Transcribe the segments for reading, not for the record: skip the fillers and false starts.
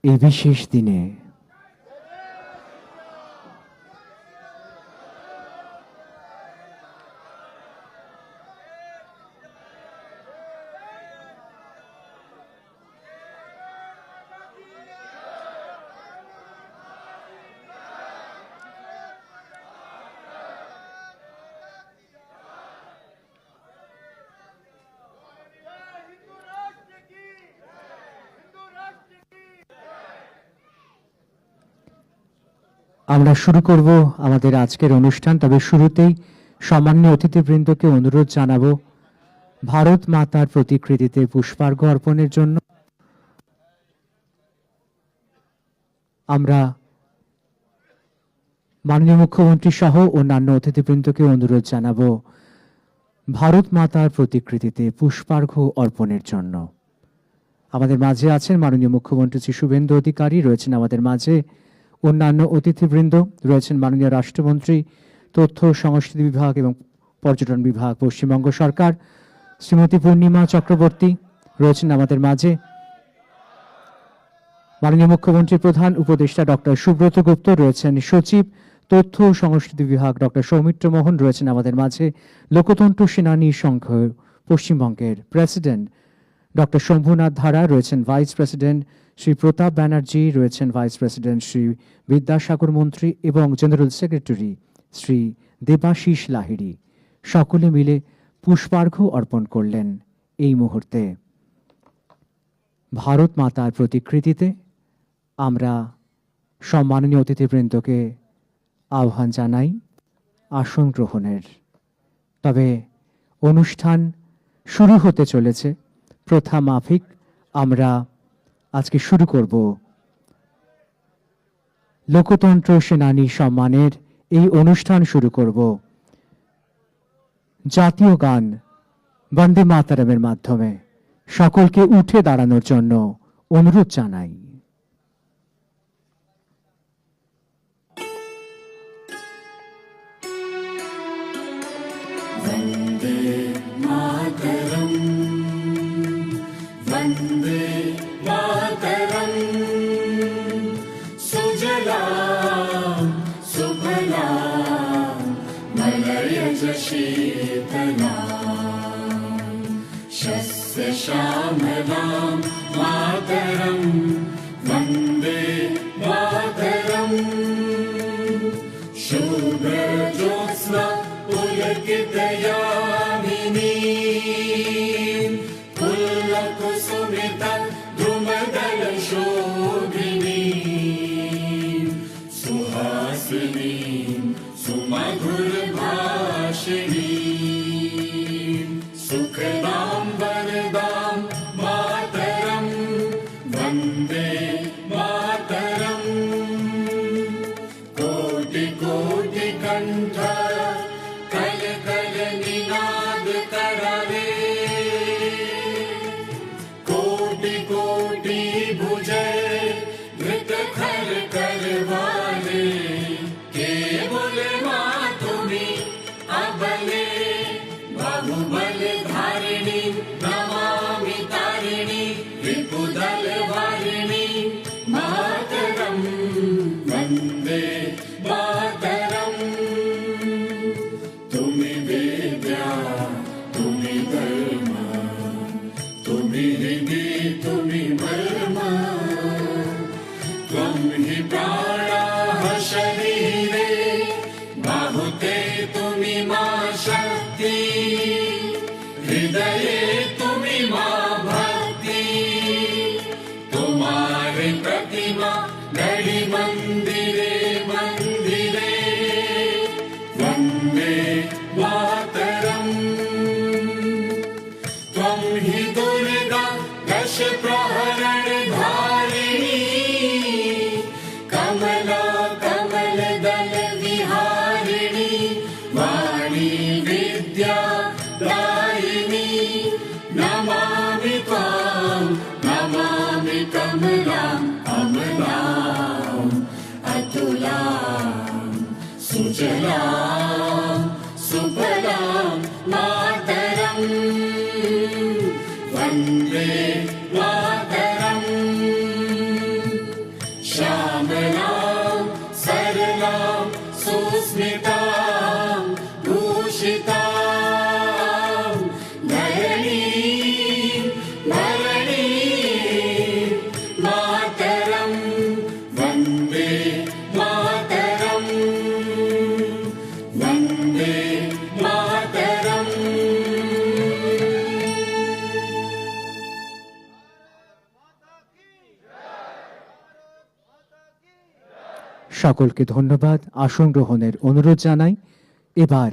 এই বিশেষ দিনে আমরা শুরু করব আমাদের আজকের অনুষ্ঠান। তবে শুরুতেই সম্মানীয় অতিথিবৃন্দকে অনুরোধ জানাবো ভারত মাতার প্রতিকৃতিতে পুষ্পার্ঘ্য অর্পণের জন্য। আমরা মাননীয় মুখ্যমন্ত্রী সহ অন্যান্য অতিথিবৃন্দকে অনুরোধ জানাবো ভারত মাতার প্রতিকৃতিতে পুষ্পার্ঘ্য অর্পণের জন্য। আমাদের মাঝে আছেন মাননীয় মুখ্যমন্ত্রী শ্রী শুভেন্দু অধিকারী, রয়েছেন আমাদের মাঝে অন্যান্য অতিথিবৃন্দ, রয়েছেন মাননীয় রাষ্ট্রমন্ত্রী তথ্য সংস্কৃতি বিভাগ এবং পর্যটন বিভাগ পশ্চিমবঙ্গ সরকার শ্রীমতী পূর্ণিমা চক্রবর্তী, রয়েছেন আমাদের মাঝে মাননীয় মুখ্যমন্ত্রীর প্রধান উপদেষ্টা ডক্টর সুব্রত গুপ্ত, রয়েছেন সচিব তথ্য ও সংস্কৃতি বিভাগ ডক্টর সৌমিত্র মোহন, রয়েছেন আমাদের মাঝে লোকতন্ত্র সেনানী সংঘ পশ্চিমবঙ্গের প্রেসিডেন্ট ডক্টর শম্ভুনাথ ধারা, রয়েছেন ভাইস প্রেসিডেন্ট শ্রী প্রতাপ ব্যানার্জি, রয়েছেন ভাইস প্রেসিডেন্ট শ্রী বিদ্যাসাগর মন্ত্রী এবং জেনারেল সেক্রেটারি শ্রী দেবাশিস লাহিড়ী। সকলে মিলে পুষ্পার্ঘ্য অর্পণ করলেন এই মুহূর্তে ভারত মাতার প্রতিকৃতিতে। আমরা সম্মাননীয় অতিথিবৃন্দকে আহ্বান জানাই আসন গ্রহণের। তবে অনুষ্ঠান শুরু হতে চলেছে প্রথা মাফিক। আমরা আজকে শুরু করব লোকতন্ত্র সেনানী সম্মানের এই অনুষ্ঠান শুরু করব জাতীয় গান বন্দে মাতরমের মাধ্যমে। সকলকে উঠে দাঁড়ানোর জন্য অনুরোধ জানাই। वन्दे मातरम् वन्दे मातरम् सुजलां सुफलां मलयज शीतलां शस्यश्यामलां मातरं वन्दे मातरम् शुभ्रज्योत्स्ना पुलकितयामिनी पुल्लकुसुमिता द्रुमदलशोभिनी सुहासिनी सुमधुरभाषिणी सुखदां वरदां मातरं वन्दे मातरम् कोटि कोटि कण्ठ कल कल निनाद करले कोटि कोटि भुजय धृत खर करवाले केवल माँ तुम्ही अबले बाहुबल धारिणी नमामि तारिणी रिपुदल वारिणी मातरं वन्दे मातरम् तुम्ही विद्या तुम्ही धर्म तुम्ही हृदि तुम्ही मर्म त्वं हि प्राणाः शरीरे बाहुते तुम्ही मा शक्ति हृदये तुम्ही मा भक्ति तुम्हारे प्रतिमा गढ़ी मंदिरे मंदिरे वन्दे मातरम् त्वं हि दुर्गा दश प्रहरण धारिणी कमला कमल दल विहारिणी वाणी विद्या दायिनी नमामि त्वां नमामि कमलाम् अमलाम् अतुलाम् सुजलां सुफलां मातरं वन्दे मातरम् সকলকে ধন্যবাদ। আসন গ্রহণের অনুরোধ জানাই। এবার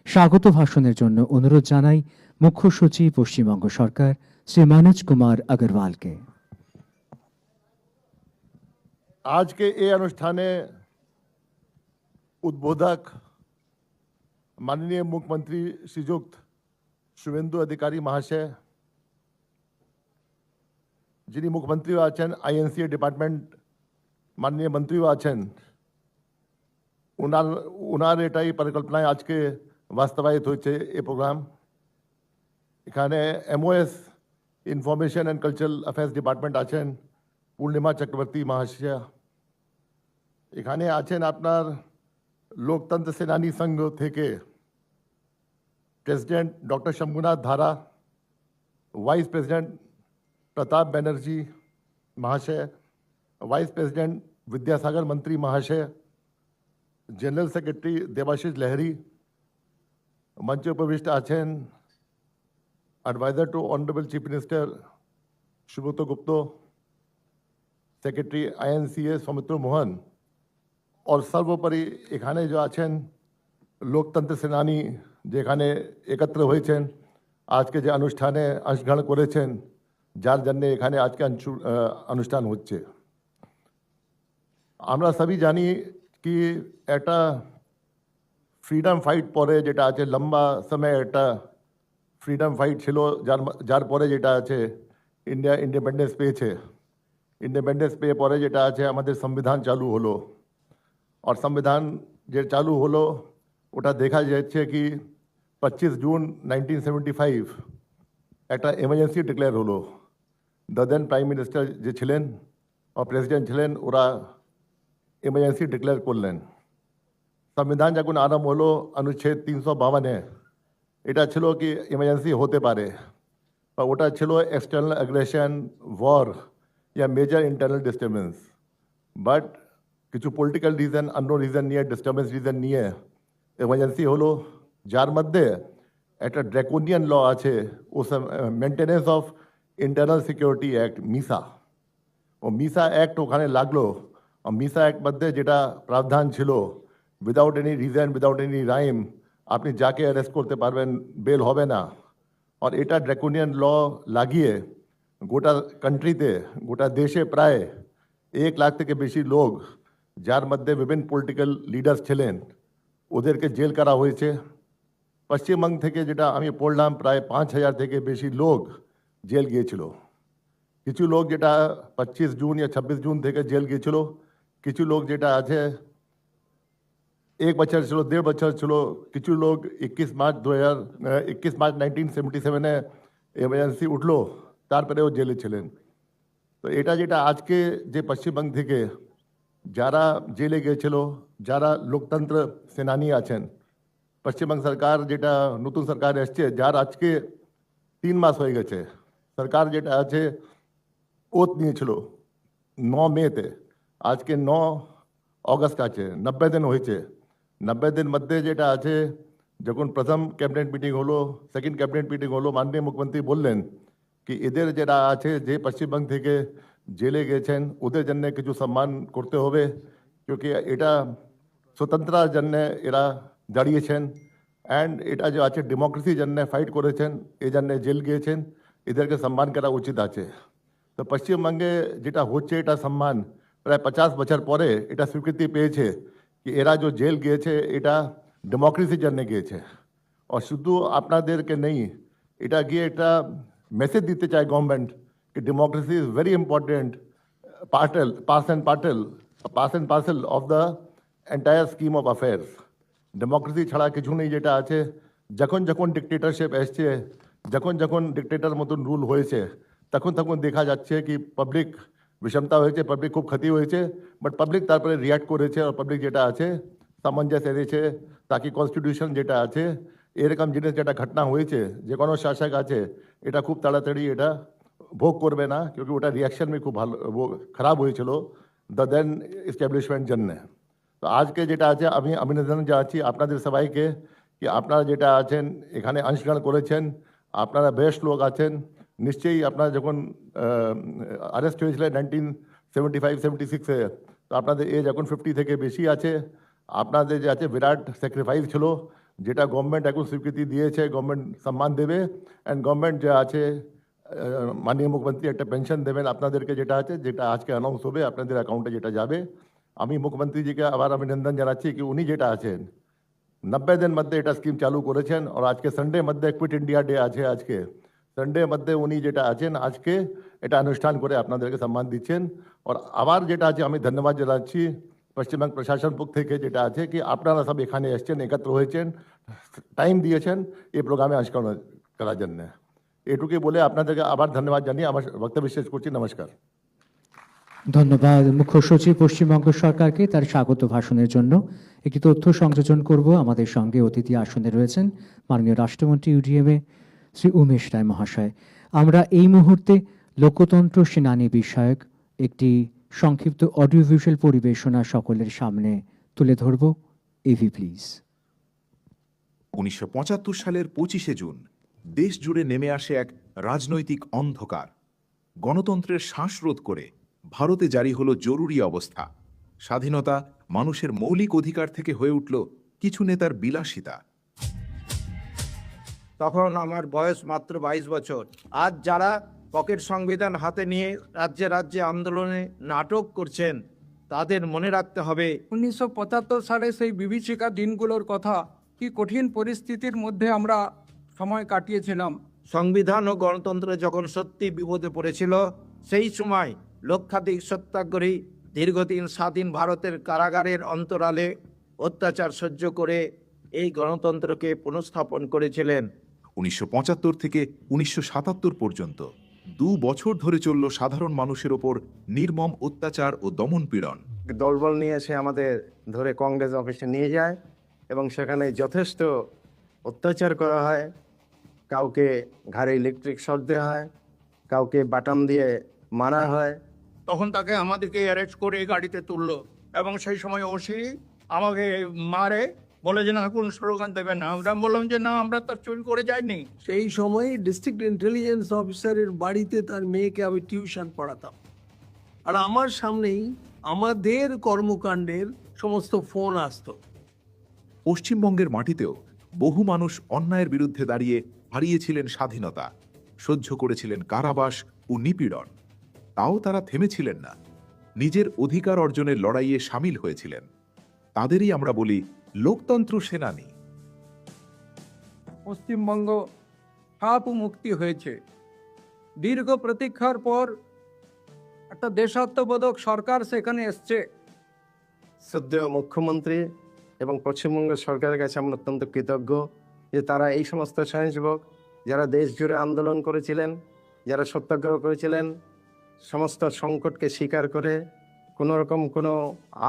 স্বাগত ভাষণের জন্য অনুরোধ জানাই মুখ্য সচিব পশ্চিমবঙ্গ সরকার শ্রী मनोज कुमार अग्रवालকে। आज के ये अनुष्ठाने उद्बोधक माननीय मुख्यमंत्री श्रीयुक्त शुभेंदु अधिकारी महाशय, जिनी मुख्यमंत्री आछन आईएनसीए डिपार्टमेंट माननीय मंत्री आछन उनार एटाई परिकल्पनाएं आज के वास्तवायित होइछे ए प्रोग्राम एखाने MOS information and cultural affairs department आछेन पूर्णिमा चक्रवर्ती महाशय, एखाने आछेन आपनार लोकतंत्र सेनानी संघ थेके प्रेसिडेंट डॉक्टर शंभुनाथ धारा, वाइस प्रेसिडेंट प्रताप बैनर्जी महाशय, वाइस प्रेसिडेंट विद्यासागर मंत्री महाशय, जनरल सेक्रेटरी देवाशीष लहरी, मंच उपविष्ट आछेन adviser to honourable chief minister Subrata Gupta, secretary INCA Soumitra Mohan और सर्वोपरि एखाने जो आछेन लोकतंत्र सेनानी जेखाने एकत्र हয়েছেন आज के जे अनुष्ठाने अंशग्रहण करेছেন যার জন্য এখানে আজকে অনুষ্ঠান হচ্ছে। আমরা সবই জানি কি একটা ফ্রিডম ফাইট পরে যেটা আছে লম্বা সময় একটা ফ্রিডম ফাইট ছিল যার পরে যেটা আছে ইন্ডিয়া ইন্ডিপেন্ডেন্স পেয়েছে। ইন্ডিপেন্ডেন্স পেয়ে পরে যেটা আছে আমাদের সংবিধান চালু হলো, और संविधान যে চালু হলো ওটা দেখা যাচ্ছে কি 25 জুন 1975 একটা এমার্জেন্সি ডিক্লেয়ার হলো। দেন প্রাইম মিনিস্টার যে ছিলেন और প্রেসিডেন্ট ছিলেন ওরা এমার্জেন্সি ডিক্লেয়ার করলেন। সংবিধান যখন আরম্ভ হলো অনুচ্ছেদ 352 এটা ছিল কি এমার্জেন্সি হতে পারে, ওটা ছিল এক্সটার্নাল অ্যাগ্রেশন, ওয়ার या मेजर इंटरनल डिस्टर्बेंस, बट কিছু পলিটিক্যাল রিজন অন্য রিজন নিয়ে ডিস্টার্বেন্স রিজন নিয়ে এমার্জেন্সি হলো, যার মধ্যে একটা ড্রাকোনিয়ান ল আছে ও maintenance of internal security act MISA, ও মিসা অ্যাক্ট ওখানে লাগলো। और মিসা অ্যাক্ট মধ্যে যেটা প্রাবধান ছিল without any reason without any rhyme আপনি যাকে অ্যারেস্ট করতে পারবেন, বেল হবে না। और এটা ড্রাকোনিয়ান ল লাগিয়ে গোটা কান্ট্রিতে গোটা দেশে প্রায় 1 লাখ থেকে বেশি লোক যার মধ্যে বিভিন্ন পলিটিক্যাল লিডার্স ছিলেন ওদেরকে জেল করা হয়েছে। পশ্চিমবঙ্গ থেকে যেটা আমি পড়লাম প্রায় 5000 থেকে বেশি লোক জেল গিয়েছিল। কিছু লোক যেটা 25 জুন या 26 জুন থেকে জেল গিয়েছিল, কিছু লোক যেটা আছে 1 বছর ছিল, 1.5 বছর ছিল, কিছু লোক 21 মার্চ 1977 এমার্জেন্সি উঠলো তারপরেও জেলে ছিলেন। তো এটা যেটা আজকে যে পশ্চিমবঙ্গ থেকে যারা জেলে গিয়েছিল, যারা লোকতন্ত্র সেনানী আছেন, পশ্চিমবঙ্গ সরকার যেটা নতুন সরকার এসছে যার আজকে 3 মাস হয়ে গেছে, সরকার যেটা আছে ওত নিয়েছিল 9 মেতে, আজকে 9 অগস্ট আছে, 90 দিন হয়েছে। 90 দিন মধ্যে যেটা আছে যখন প্রথম ক্যাবিনেট মিটিং হলো, সেকেন্ড ক্যাবিনেট মিটিং হলো, মাননীয় মুখ্যমন্ত্রী বললেন কি এদের যারা আছে যে পশ্চিমবঙ্গ থেকে জেলে গেছেন ওদের জন্য কিছু সম্মান করতে হবে, क्योंकि এটা স্বতন্ত্রতার জন্য এরা দাঁড়িয়েছেন অ্যান্ড এটা যে আছে ডেমোক্রেসির জন্য ফাইট করেছেন, এই জন্য জেল গিয়েছেন, এদেরকে সম্মান করা উচিত আছে। তো পশ্চিমবঙ্গে যেটা হচ্ছে এটা সম্মান প্রায় 50 বছর পরে এটা স্বীকৃতি পেয়েছে কি এরা যে জেল গিয়েছে এটা ডেমোক্রেসির জন্য গিয়েছে। और শুধু আপনাদেরকে নেই, এটা গিয়ে একটা মেসেজ দিতে চায় গভর্নমেন্ট कि democracy is very important part and parcel of the entire scheme of affairs. Democracy छाड़ा किछु नहीं जेटा आछे, যখন যখন ডিক্টেটরশিপ এসছে, যখন যখন ডিক্টেটর মতন রুল হয়েছে তখন তখন দেখা যাচ্ছে কি পাবলিক বিষমতা হয়েছে, পাবলিক খুব ক্ষতি হয়েছে, বাট পাবলিক তারপরে রিয়াক্ট করেছে আর পাবলিক যেটা আছে সামঞ্জস্য এনেছে তাকে কনস্টিটিউশন যেটা আছে এরকম জিনিস যেটা ঘটনা হয়েছে যে কোনো শাসক আছে এটা খুব তাড়াতাড়ি এটা ভোগ করবে না, क्योंकि ওটা রিয়াকশন খুব ভালো খারাপ হয়েছিল দ্য দেন এস্টাবলিশমেন্ট জন্য। তো আজকে যেটা আছে আমি অভিনন্দন জানাচ্ছি আপনাদের সবাইকে কি আপনারা যেটা আছেন এখানে অংশগ্রহণ করেছেন, আপনারা বেস্ট লোক আছেন। নিশ্চয়ই আপনারা যখন অ্যারেস্ট হয়েছিলেন 1975-76-এ তো আপনাদের এজ এখন 50 থেকে বেশি আছে, আপনাদের যে আছে বিরাট স্যাক্রিফাইস ছিল, যেটা গভর্নমেন্ট এখন স্বীকৃতি দিয়েছে, গভর্নমেন্ট সম্মান দেবে। অ্যান্ড গভর্নমেন্ট যে আছে মাননীয় মুখ্যমন্ত্রী একটা পেনশন দেবেন আপনাদেরকে, যেটা আছে, যেটা আজকে অ্যানাউন্স হবে আপনাদের অ্যাকাউন্টে যেটা যাবে। আমি মুখ্যমন্ত্রীজিকে আবার অভিনন্দন জানাচ্ছি কি উনি যেটা আছেন 90 দিন মধ্যে এটা স্কিম চালু করেছেন। আর আজকে সানডে মধ্যে কুইট ইন্ডিয়া ডে আছে, আজকে সানডে মধ্যে উনি যেটা আছেন আজকে এটা অনুষ্ঠান করে আপনাদেরকে সম্মান দিচ্ছেন। আর আবার যেটা আছে আমি ধন্যবাদ জানাচ্ছি পশ্চিমবঙ্গ প্রশাসন পক্ষ থেকে, যেটা আছে কি আপনারা সব এখানে এসছেন, একত্র হয়েছেন, টাইম দিয়েছেন এই প্রোগ্রামে অংশগ্রহণ করার জন্য। এটুকুই বলে আপনাদেরকে আবার ধন্যবাদ জানিয়ে আমার বক্তব্য শেষ করছি। নমস্কার। ধন্যবাদ মুখ্য সচিব পশ্চিমবঙ্গ সরকারকে তার স্বাগত ভাষণের জন্য। একটি তথ্য সংযোজন করব। আমাদের সঙ্গে অতিথি আসনে রয়েছেন মাননীয় রাষ্ট্রমন্ত্রী ইউডিএমএ শ্রী উমেশ রায় মহাশয়। আমরা এই মুহূর্তে লোকতন্ত্র সেনানী বিষয়ক একটি সংক্ষিপ্ত অডিও ভিজুয়াল পরিবেশনা সকলের সামনে তুলে ধরব। AV please. 1975 সালের 25শে জুন দেশ জুড়ে নেমে আসে এক রাজনৈতিক অন্ধকার। গণতন্ত্রের শ্বাসরোধ করে ভারতে জারি হলো জরুরি অবস্থা। স্বাধীনতা মানুষের মৌলিক অধিকার থেকে হয়ে উঠল কিছু নেতার বিলাসিতা। তখন আমার বয়স মাত্র 22 বছর। আজ যারা পকেট সংবিধান হাতে নিয়ে রাজ্যে রাজ্যে আন্দোলনে নাটক করছেন তাদের মনে রাখতে হবে 1975 সালে সেই বিভীষিকা দিনগুলোর কথা, কি কঠিন পরিস্থিতির মধ্যে আমরা সময় কাটিয়েছিলাম। সংবিধান ও গণতন্ত্র যখন সত্যি বিপদে পড়েছিল, সেই সময় লক্ষাধিক সত্যাগ্রহী দীর্ঘদিন স্বাধীন ভারতের কারাগারের অন্তরালে অত্যাচার সহ্য করে এই গণতন্ত্রকে পুনঃস্থাপন করেছিলেন। 1975 থেকে 1977 পর্যন্ত 2 বছর ধরে চলল সাধারণ মানুষের ওপর নির্মম অত্যাচার ও দমনপীড়ন। দলবল নিয়ে এসে আমাদের ধরে কংগ্রেস অফিসে নিয়ে যায় এবং সেখানে যথেষ্ট অত্যাচার করা হয়। কাউকে ঘাড়ে ইলেকট্রিক শক দেওয়া হয়, কাউকে বাটাম দিয়ে মারা হয়। তখন তাকে আমাদেরকে অ্যারেস্ট করে গাড়িতে তুললো এবং সেই সময় ওসি আমাকে মারে, বলে যে না কোন স্লোগান দেবেন না। আমরা বললাম যে না, আমরা তার চুরি করে যাইনি। সেই সময় ডিস্ট্রিক্ট ইন্টেলিজেন্স অফিসারের বাড়িতে তার মেয়েকে আমি টিউশন পড়াতাম, আর আমার সামনেই আমাদের কর্মকাণ্ডের সমস্ত ফোন আসতো। পশ্চিমবঙ্গের মাটিতেও বহু মানুষ অন্যায়ের বিরুদ্ধে দাঁড়িয়ে হারিয়েছিলেন স্বাধীনতা, সহ্য করেছিলেন কারাবাস ও নিপীড়ন। তাও তারা থেমেছিলেন না, নিজের অধিকার অর্জনের লড়াইয়ে সামিল হয়েছিলেন। তাদেরই আমরা বলি লোকতন্ত্র সেনানী। পশ্চিমবঙ্গ সাপ মুক্তি হয়েছে। দীর্ঘ প্রতীক্ষার পর একটা দেশাত্মবোধক সরকার সেখানে এসছে। শ্রদ্ধেয় মুখ্যমন্ত্রী এবং পশ্চিমবঙ্গ সরকারের কাছে আমরা অত্যন্ত কৃতজ্ঞ যে তারা এই সমস্ত স্বয়ংসেবক যারা দেশ জুড়ে আন্দোলন করেছিলেন, যারা সত্যাগ্রহ করেছিলেন, সমস্ত সংকটকে স্বীকার করে কোনো রকম কোনো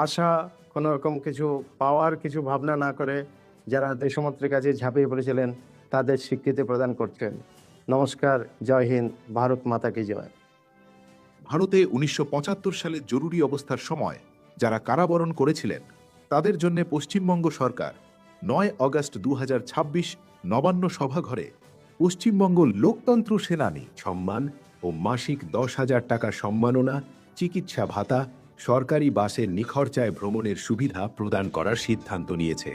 আশা, কোনো রকম কিছু পাওয়ার কিছু ভাবনা না করে যারা দেশমাতৃর কাছে ঝাঁপিয়ে পড়েছিলেন তাদের স্বীকৃতি প্রদান করছেন। নমস্কার, জয় হিন্দ, ভারত মাতা কি জয়। ভারতে 1975 সালে জরুরি অবস্থার সময় যারা কারাবরণ করেছিলেন তাদের জন্য পশ্চিমবঙ্গ সরকার 9 আগস্ট 2026 নবান্ন সভাঘরে পশ্চিমবঙ্গ লোকতন্ত্র সেনানী সম্মান ও মাসিক 10,000 টাকা সম্মাননা, চিকিৎসা ভাতা, সরকারি বাসের নিখরচায় ভ্রমণের সুবিধা প্রদান করার সিদ্ধান্ত নিয়েছে।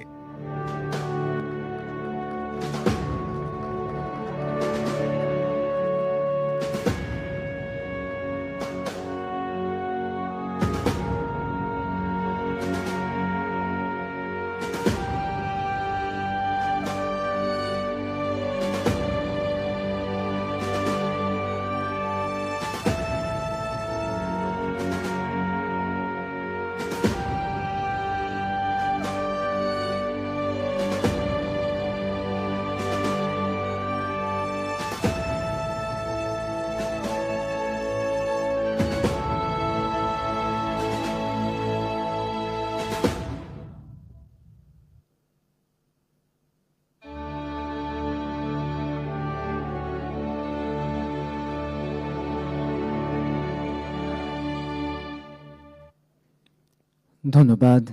ধন্যবাদ।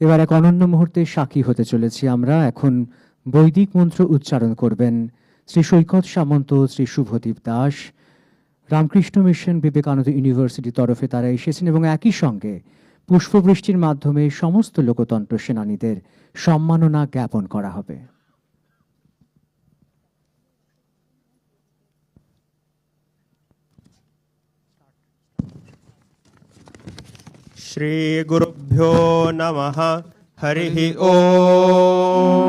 এবার এক অনন্য মুহূর্তে সাক্ষী হতে চলেছি আমরা। এখন বৈদিক মন্ত্র উচ্চারণ করবেন শ্রী সৈকত সামন্ত, শ্রী শুভদীপ দাস। রামকৃষ্ণ মিশন বিবেকানন্দ ইউনিভার্সিটির তরফে তারা এসেছেন এবং একই সঙ্গে পুষ্পবৃষ্টির মাধ্যমে সমস্ত লোকতন্ত্র সেনানীদের সম্মাননা জ্ঞাপন করা হবে। श्रीगुरुभ्यो नमः। हरिः ओम्।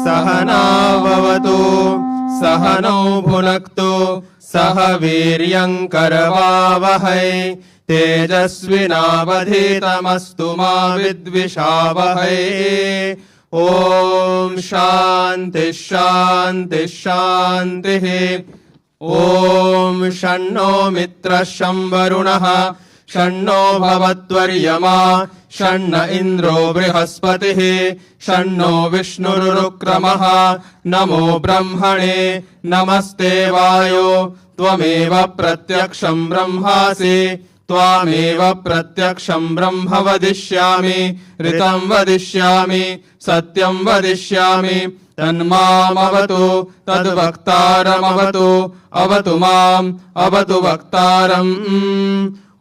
सहना भवतु सहनौ भुनक्तु सह वीर्यं करवावहै तेजस्विनावधीतमस्तु मा विद्विषावहै। ॐ शान्ति शान्ति शान्तिः। ॐ शन्नो मित्रः शं वरुणः शन्नो भवत्वर्यमा शन्न इन्द्रो बृहस्पतिः शन्नो विष्णुरुक्रमः। नमो ब्रह्मणे नमस्ते वायो त्वमेव प्रत्यक्षं ब्रह्मासि त्वामेव प्रत्यक्षं ब्रह्म वदिष्यामि ऋतं वदिष्यामि सत्यं वदिष्यामि तन्मामवतु तद्वक्तारमवतु अवतु माम् अवतु वक्तारम्।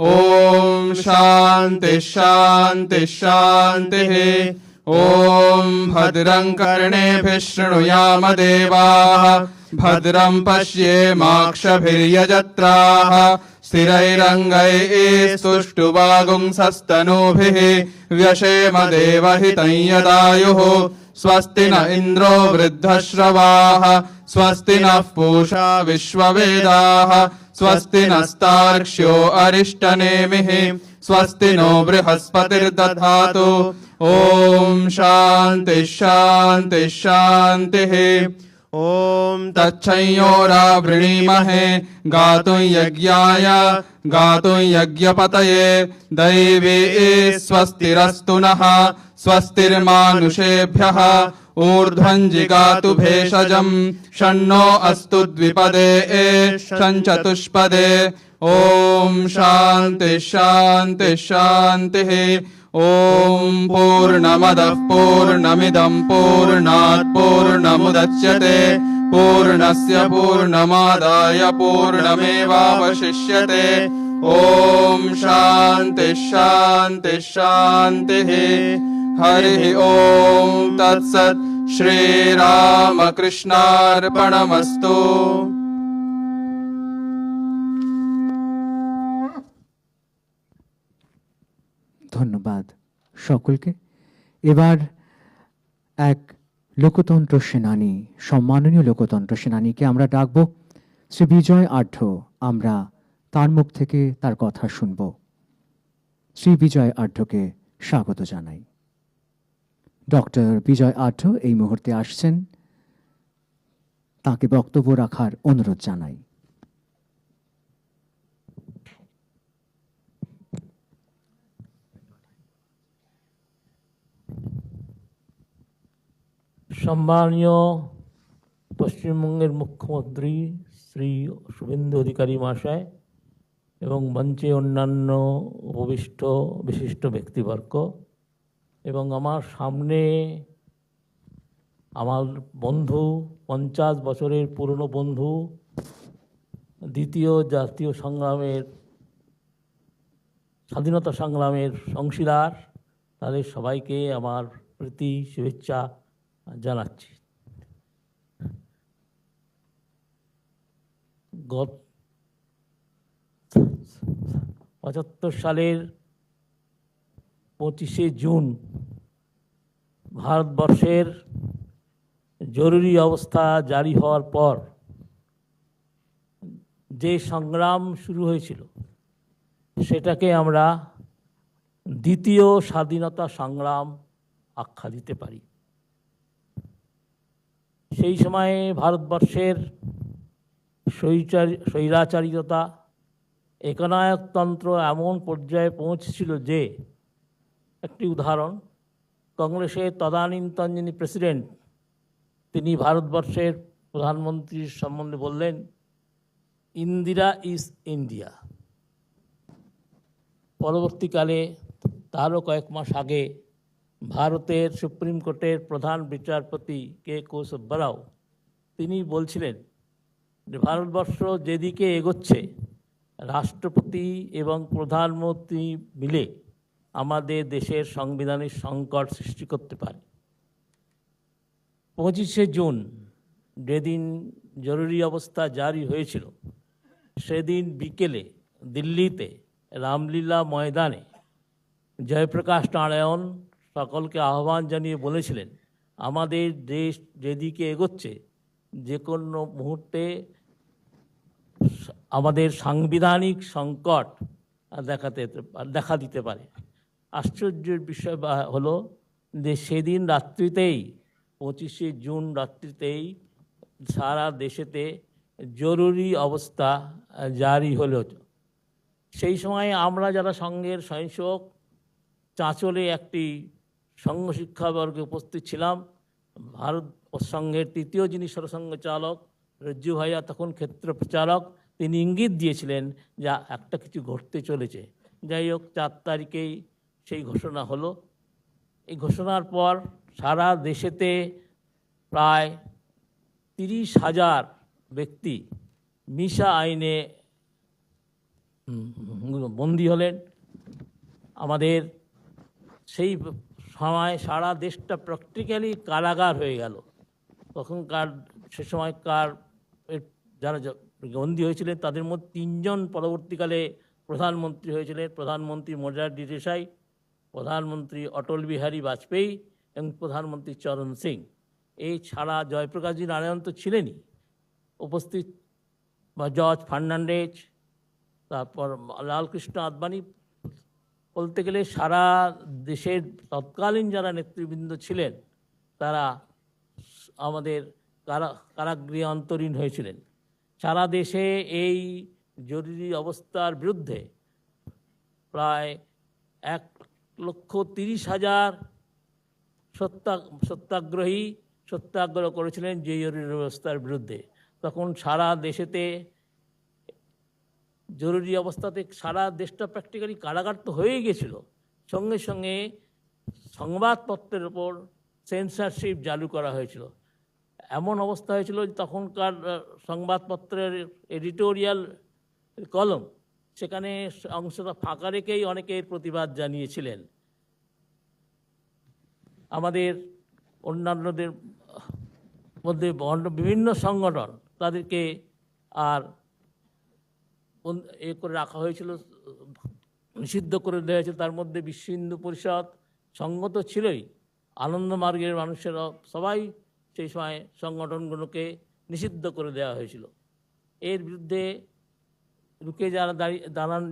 ॐ शान्ति शान्ति शान्तिः। ॐ भद्रं कर्णेभिः शृणुयाम देवाः भद्रं पश्येमाक्षभिर्यजत्राः स्थिरैरङ्गैः सुष्ठुवागुंसस्तनूभिः व्यशेम देवहितं यदायुः। स्वस्ति न इन्द्रो वृद्धश्रवाः स्वस्ति नः पूषा विश्ववेदाः स्वस्ति नस्तार्क्ष्यो अरिष्टनेमिः स्वस्ति नो बृहस्पतिर्दधातु। ॐ शान्ति शान्ति शान्तिः। ॐ तच्छंयोरावृणीमहे गातुं यज्ञाय गातुं यज्ञपतये दैवी स्वस्तिरस्तु नः स्वस्तिर्मानुषेभ्यः ऊर्ध्वं जिगातु भेषजं शन्नो अस्तु द्विपदे शं चतुष्पदे। ॐ शान्ति शान्ति शान्तिः। ॐ पूर्णमदः पूर्णमिदं पूर्णात् पूर्णमुदच्यते पूर्णस्य पूर्णमादाय पूर्णमेवावशिष्यते। ॐ शान्ति शान्ति शान्तिः। हरिः ॐ तत्सत्। श्रीरामकृष्णार्पणमस्तु। ধন্যবাদ সকলকে। এবার এক লোকতন্ত্র সেনানী, সম্মাননীয় লোকতন্ত্র সেনানীকে আমরা ডাকব, শ্রী বিজয় আঢ্য। আমরা তার মুখ থেকে তার কথা শুনব। শ্রী বিজয় আঢ্যকে স্বাগত জানাই। ডক্টর বিজয় আঢ্য এই মুহূর্তে আসছেন, তাকে বক্তব্য রাখার অনুরোধ জানাই। সম্মানীয় পশ্চিমবঙ্গের মুখ্যমন্ত্রী শ্রী শুভেন্দু অধিকারী মহাশয় এবং মঞ্চে অন্যান্য উপবিষ্ট বিশিষ্ট ব্যক্তিবর্গ এবং আমার সামনে আমার বন্ধু, 50 বছরের পুরনো বন্ধু, দ্বিতীয় জাতীয় সংগ্রামের স্বাধীনতা সংগ্রামের অংশীদার, তাদের সবাইকে আমার প্রীতি শুভেচ্ছা জানাচ্ছি। 75 সালের 25শে জুন ভারতবর্ষের জরুরি অবস্থা জারি হওয়ার পর যে সংগ্রাম শুরু হয়েছিল সেটাকে আমরা দ্বিতীয় স্বাধীনতা সংগ্রাম আখ্যা দিতে পারি। সেই সময়ে ভারতবর্ষের স্বৈরাচারিতা, একনায়কতন্ত্র এমন পর্যায়ে পৌঁছেছিল যে, একটি উদাহরণ, কংগ্রেসের তদানীন্তন যিনি প্রেসিডেন্ট, তিনি ভারতবর্ষের প্রধানমন্ত্রীর সম্বন্ধে বললেন, ইন্দিরা ইজ ইন্ডিয়া। পরবর্তীকালে তারও কয়েক মাস আগে ভারতের সুপ্রিম কোর্টের প্রধান বিচারপতি কে কৌসব্বরাও তিনি বলছিলেন যে ভারতবর্ষ যেদিকে এগোচ্ছে রাষ্ট্রপতি এবং প্রধানমন্ত্রী মিলে আমাদের দেশের সাংবিধানিক সংকট সৃষ্টি করতে পারে। 25শে জুন যেদিন জরুরি অবস্থা জারি হয়েছিল, সেদিন বিকেলে দিল্লিতে রামলীলা ময়দানে জয়প্রকাশ নারায়ণ সকলকে আহ্বান জানিয়ে বলেছিলেন, আমাদের দেশ যেদিকে এগোচ্ছে যে কোনো মুহূর্তে আমাদের সাংবিধানিক সংকট দেখা দিতে পারে। আশ্চর্যের বিষয় হলো যে সেদিন রাত্রিতেই 25শে জুন রাত্রিতেই সারা দেশেতে জরুরি অবস্থা জারি হলো। সেই সময় আমরা যারা সংঘের স্বয়ংসেবক চাঁচলে একটি সংঘ শিক্ষাবর্গে উপস্থিত ছিলাম। ভারত সংঘের তৃতীয় যিনি সরসংঘ চালক রজ্জু ভাইয়া তখন ক্ষেত্র প্রচারক, তিনি ইঙ্গিত দিয়েছিলেন যে একটা কিছু ঘটতে চলেছে। যাই হোক, 4 তারিখেই সেই ঘোষণা হলো। এই ঘোষণার পর সারা দেশেতে প্রায় 30,000 ব্যক্তি মিশা আইনে বন্দী হলেন। আমাদের সেই সময় সারা দেশটা প্র্যাকটিক্যালি কারাগার হয়ে গেল। তখনকার সে সময়কার যারা বন্দী হয়েছিলেন তাদের মধ্যে 3 জন পরবর্তীকালে প্রধানমন্ত্রী হয়েছিলেন, প্রধানমন্ত্রী মোরারজি দেশাই, প্রধানমন্ত্রী অটল বিহারী বাজপেয়ী এবং প্রধানমন্ত্রী চরণ সিং। এই ছাড়া জয়প্রকাশজি নারায়ণ তো ছিলেনই উপস্থিত, বা জর্জ ফার্নান্ডেজ, তারপর লালকৃষ্ণ আদবানি। বলতে গেলে সারা দেশের তৎকালীন যারা নেতৃবৃন্দ ছিলেন তারা আমাদের কারাগৃহে অন্তরীণ হয়েছিলেন। সারা দেশে এই জরুরি অবস্থার বিরুদ্ধে প্রায় 1,30,000 সত্যাগ্রহ করেছিলেন যে জরুরি অবস্থার বিরুদ্ধে। তখন সারা দেশেতে জরুরি অবস্থাতে সারা দেশটা প্র্যাকটিক্যালি কারাগার তো হয়ে গেছিল। সঙ্গে সঙ্গে সংবাদপত্রের ওপর সেন্সরশিপ চালু করা হয়েছিল। এমন অবস্থা হয়েছিল তখনকার সংবাদপত্রের এডিটোরিয়াল কলম, সেখানে অংশটা ফাঁকা রেখেই অনেকের প্রতিবাদ জানিয়েছিলেন। আমাদের অন্যান্যদের মধ্যে বিভিন্ন সংগঠন তাদেরকে আর করে রাখা হয়েছিল, নিষিদ্ধ করে দেওয়া হয়েছিল। তার মধ্যে বিশ্ব হিন্দু পরিষদ সংঘ তো ছিলই, আনন্দমার্গের মানুষেরা সবাই সেই সময় সংগঠনগুলোকে নিষিদ্ধ করে দেওয়া হয়েছিল। এর বিরুদ্ধে রুখে যারা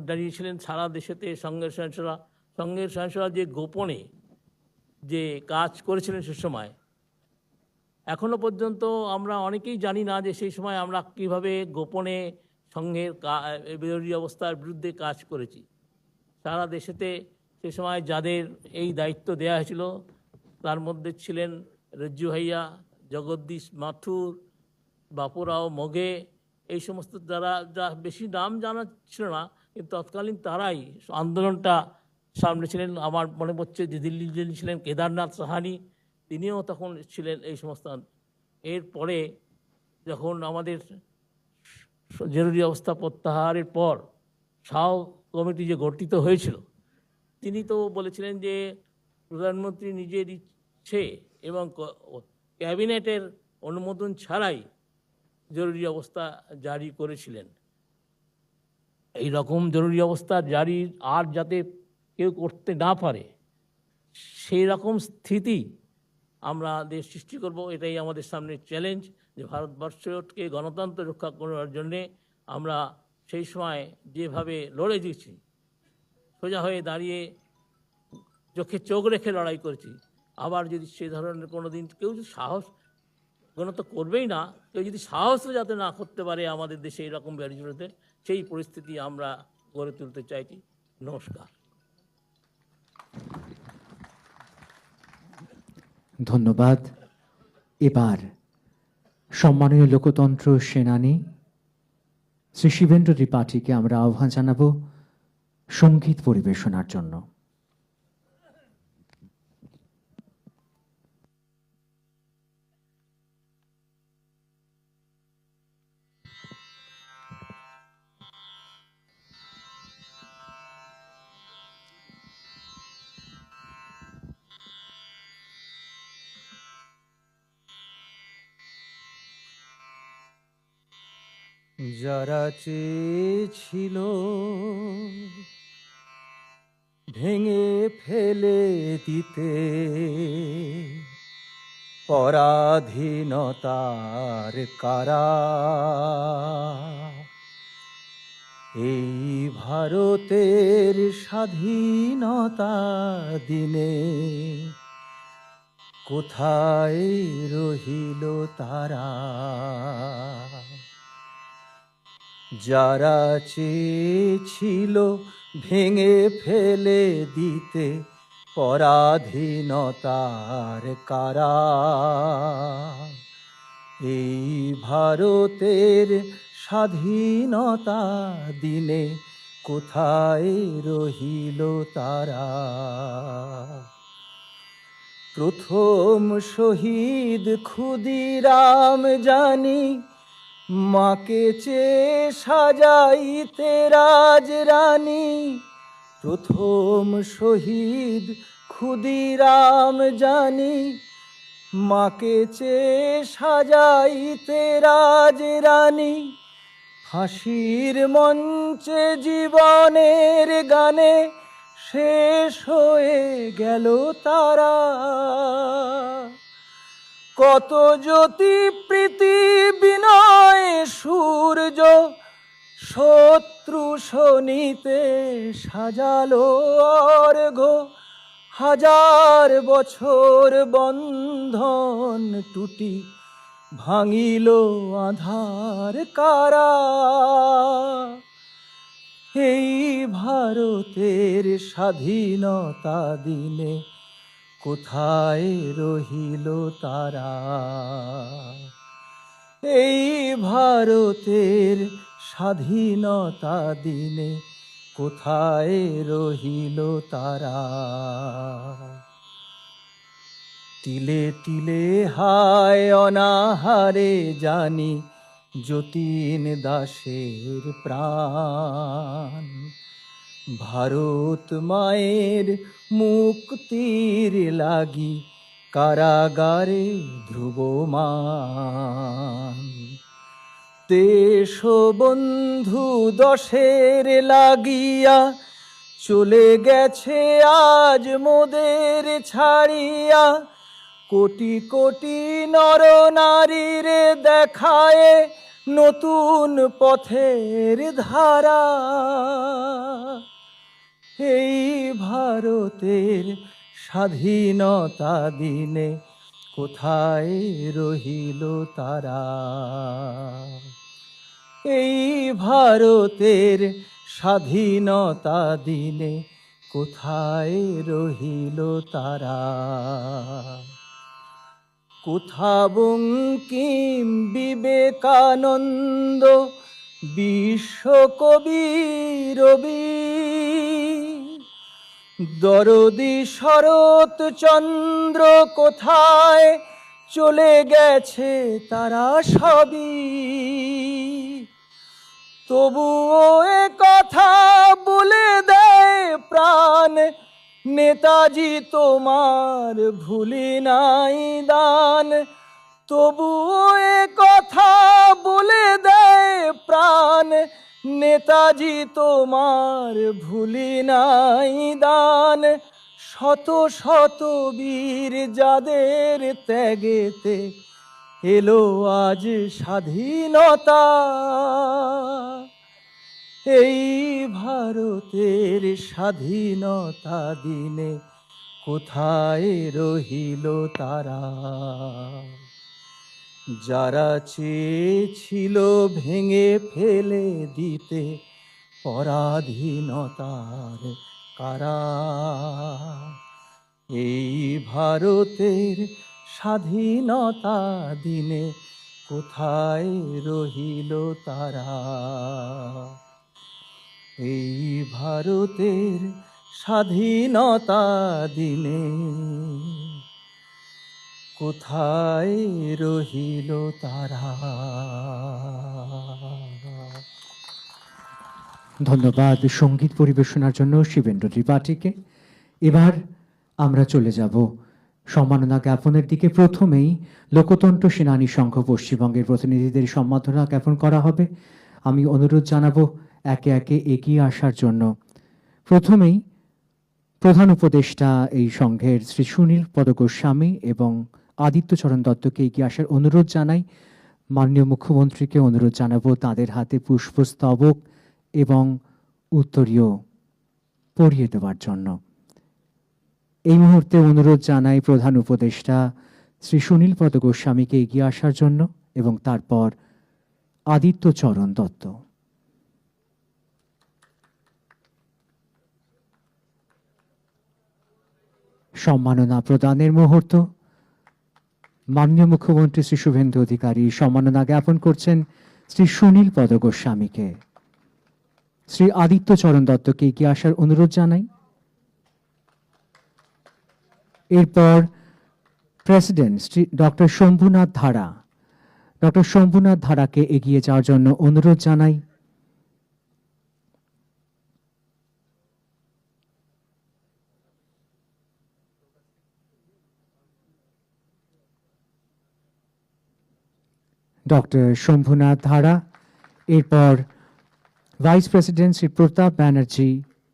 দাঁড়িয়েছিলেন সারা দেশেতে সংঘের সহিংসরা যে গোপনে যে কাজ করেছিলেন সে সময়, এখনো পর্যন্ত আমরা অনেকেই জানি না যে সেই সময় আমরা কীভাবে গোপনে সংঘের জরুরি অবস্থার বিরুদ্ধে কাজ করেছি। সারা দেশেতে সে সময় যাদের এই দায়িত্ব দেওয়া হয়েছিল তার মধ্যে ছিলেন রজ্জু ভাইয়া, জগদ্দীশ মাথুর, বাপুরাও মোঘে, এই সমস্ত যারা বেশি নাম জানা ছিল না, কিন্তু তৎকালীন তারাই আন্দোলনটা সামনে ছিলেন। আমার মনে পড়ছে যে দিল্লি যিনি ছিলেন কেদারনাথ সাহানি, তিনিও তখন ছিলেন এই সমস্ত। এরপরে যখন আমাদের জরুরি অবস্থা প্রত্যাহারের পর শাহ কমিটি যে গঠিত হয়েছিল, তিনি তো বলেছিলেন যে প্রধানমন্ত্রী নিজের ইচ্ছে এবং ক্যাবিনেটের অনুমোদন ছাড়াই জরুরি অবস্থা জারি করেছিলেন। এই রকম জরুরি অবস্থা জারি আর যাতে কেউ করতে না পারে সেই রকম স্থিতি আমরা দেশ সৃষ্টি করব, এটাই আমাদের সামনে চ্যালেঞ্জ। যে ভারতবর্ষকে গণতন্ত্র রক্ষা করার জন্যে আমরা সেই সময় যেভাবে লড়ে দিয়েছি, সোজা হয়ে দাঁড়িয়ে চোখে চোখ রেখে লড়াই করেছি, আবার যদি সে ধরনের কোনো দিন কেউ যদি সাহস, গণত করবেই না, কেউ যদি সাহসও যাতে না করতে পারে আমাদের দেশে এরকম বিরোধী, সেই পরিস্থিতি আমরা গড়ে তুলতে চাইছি। নমস্কার। ধন্যবাদ। এবার সম্মানীয় লোকতন্ত্র সেনানী শ্রী শিবেন্দ্র ত্রিপাঠীকে আমরা আহ্বান জানাবো সঙ্গীত পরিবেশনার জন্য। যারা চেয়েছিল ভেঙে ফেলে দিতে পরাধীনতার কারা, এই ভারতের স্বাধীনতা দিনে কোথায় রহিল তারা? যারা চেয়েছিল ভেঙে ফেলে দিতে পরাধীনতার কারা, এই ভারতের স্বাধীনতা দিনে কোথায় রহিল তারা? প্রথম শহীদ ক্ষুদিরাম জানি মাকে চেয়ে সাজাইতে রাজরানী। প্রথম শহীদ ক্ষুদিরাম জানি মাকে চেয়ে সাজাইতে রাজরানী। ফাঁসির মঞ্চে জীবনের গানে শেষ হয়ে গেল তারা। কত জ্যোতি প্রীতি বিনয় সূর্য শত্রু শনিতে সাজালো অর্ঘ্য। হাজার বছর বন্ধন টুটি ভাঙিল আধার কারা। এই ভারতের স্বাধীনতা দিনে কোথায় রহিল তারা? এই ভারতের স্বাধীনতা দিনে কোথায় রহিল তারা? তিলে তিলে হায় অনাহারে জানি যতীন দাসের প্রাণ। ভারত মায়ের মুক্তির লাগি কারাগারে ধ্রুবমান। দেশবন্ধু দশের লাগিয়া চলে গেছে আজ মোদের ছাড়িয়া। কোটি কোটি নর নারীর দেখায় নতুন পথের ধারা। এই ভারতের স্বাধীনতা দিনে কোথায় রহিল তারা? এই ভারতের স্বাধীনতা দিনে কোথায় রহিল তারা? কোথা বঙ্কিম বিবেকানন্দ বিশ্বকবি রবি? দরদি শরৎ চন্দ্র কোথায় চলে গেছে তারা সবই? তবুও এ কথা বলে দেয় প্রাণ, নেতাজি তোমার ভুলি নাই দান। তবুও এ কথা বলে দেয় প্রাণ, নেতাজি তোমার ভুলি নাই দান। শত শত বীর যাদের ত্যাগেতে এলো আজ স্বাধীনতা। এই ভারতের স্বাধীনতা দিনে কোথায় রহিল তারা? যারা চেয়েছিল ভেঙে ফেলে দিতে পরাধীনতার কারা, এই ভারতের স্বাধীনতা দিনে কোথায় রহিল তারা? এই ভারতের স্বাধীনতা দিনে কোথায় রহিল তারা? ধন্যবাদ সঙ্গীত পরিবেশনার জন্য শিবেন্দ্র ত্রিপাঠীকে। এবার আমরা চলে যাব সম্মাননা জ্ঞাপনের দিকে। প্রথমেই লোকতন্ত্র সেনানী সংঘ পশ্চিমবঙ্গের প্রতিনিধিদের সম্মাননা জ্ঞাপন করা হবে। আমি অনুরোধ জানাবো একে একে এগিয়ে আসার জন্য। প্রথমেই প্রধান উপদেষ্টা এই সংঘের শ্রী সুনীল পদ গোস্বামী এবং আদিত্যচরণ দত্তকে এগিয়ে আসার অনুরোধ জানাই। মাননীয় মুখ্যমন্ত্রীকে অনুরোধ জানাবো তাদের হাতে পুষ্পস্তবক এবং উত্তরীয় পরিয়ে দেওয়ার জন্য। এই মুহূর্তে অনুরোধ জানাই প্রধান উপদেষ্টা শ্রী সুনীল পদ গোস্বামীকে এগিয়ে আসার জন্য এবং তারপর আদিত্যচরণ দত্ত। সম্মাননা প্রদানের মুহূর্ত। মাননীয় মুখ্যমন্ত্রী শ্রী শুভেন্দু অধিকারী সম্মাননা জ্ঞাপন করছেন শ্রী সুনীল পদ গোস্বামীকে। শ্রী আদিত্যচরণ দত্তকে এগিয়ে আসার অনুরোধ জানাই। এরপর প্রেসিডেন্ট শ্রী ডক্টর শম্ভুনাথ ধারা, ডক্টর শম্ভুনাথ ধারাকে এগিয়ে যাওয়ার জন্য অনুরোধ জানাই। ডক্টর শম্ভুনাথ ধারা। এরপর ভাইস প্রেসিডেন্ট শ্রী প্রতাপ ব্যানার্জি,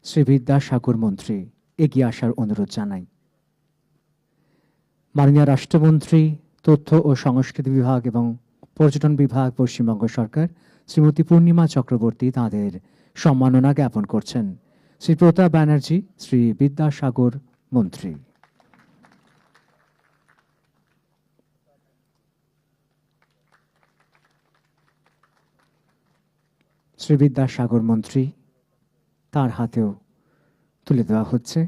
শ্রী বিদ্যাসাগর মন্ত্রী এগিয়ে আসার অনুরোধ জানাই। মাননীয় রাষ্ট্রমন্ত্রী তথ্য ও সংস্কৃতি বিভাগ এবং পর্যটন বিভাগ পশ্চিমবঙ্গ সরকার শ্রীমতী পূর্ণিমা চক্রবর্তী তাদের সম্মাননা জ্ঞাপন করছেন। শ্রী প্রতাপ ব্যানার্জি, শ্রী বিদ্যাসাগর মন্ত্রী। শ্রী বিদ্যাসাগর মন্ত্রী, তার হাতেও তুলে দেওয়া হচ্ছে।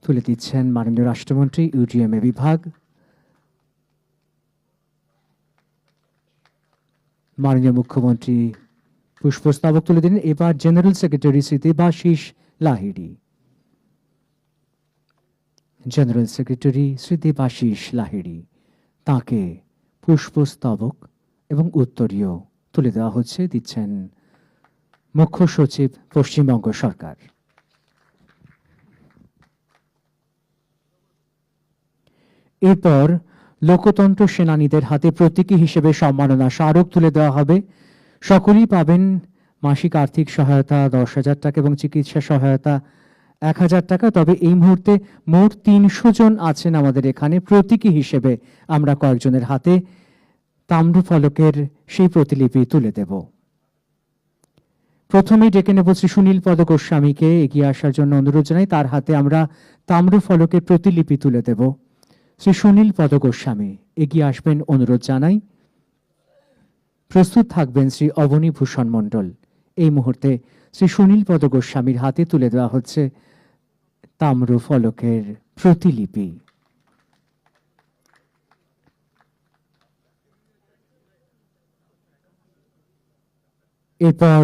তুলে দিচ্ছেন মাননীয় রাষ্ট্রমন্ত্রী ইউডিএমএ বিভাগ। মাননীয় মুখ্যমন্ত্রী পুষ্পস্তবক তুলে দিন। এবার general secretary Shri Debashis Lahiri. General secretary Shri Debashis Lahiri, তাকে পুষ্পস্তবক এবং উত্তরীয় তুলে দেওয়া হচ্ছে, দিচ্ছেন মুখ্য সচিব পশ্চিমবঙ্গ সরকার। এরপর লোকতন্ত্র সেনানীদের হাতে প্রতীকী হিসেবে সম্মাননা স্মারক তুলে দেওয়া হবে। সকলেই পাবেন মাসিক আর্থিক সহায়তা 10,000 টাকা এবং চিকিৎসা সহায়তা 1,000 টাকা। তবে এই মুহূর্তে মোট 300 জন আছেন আমাদের এখানে। প্রতীকী হিসেবে আমরা কয়েকজনের হাতে তাম্রফলকের সেই প্রতিলিপি তুলে দেব। প্রথমেই ডেকে নেব শ্রী সুনীল পদ গোস্বামীকে এগিয়ে আসার জন্য অনুরোধ জানাই। তার হাতে আমরা তাম্রফলকের প্রতিলিপি তুলে দেব। শ্রী সুনীল পদ গোস্বামী এগিয়ে আসবেন অনুরোধ জানাই। প্রস্তুত থাকবেন শ্রী অবনী ভূষণ মণ্ডল। এই মুহূর্তে শ্রী সুনীল পদ গোস্বামীর হাতে তুলে দেওয়া হচ্ছে তাম্রফলকের প্রতিলিপি। এরপর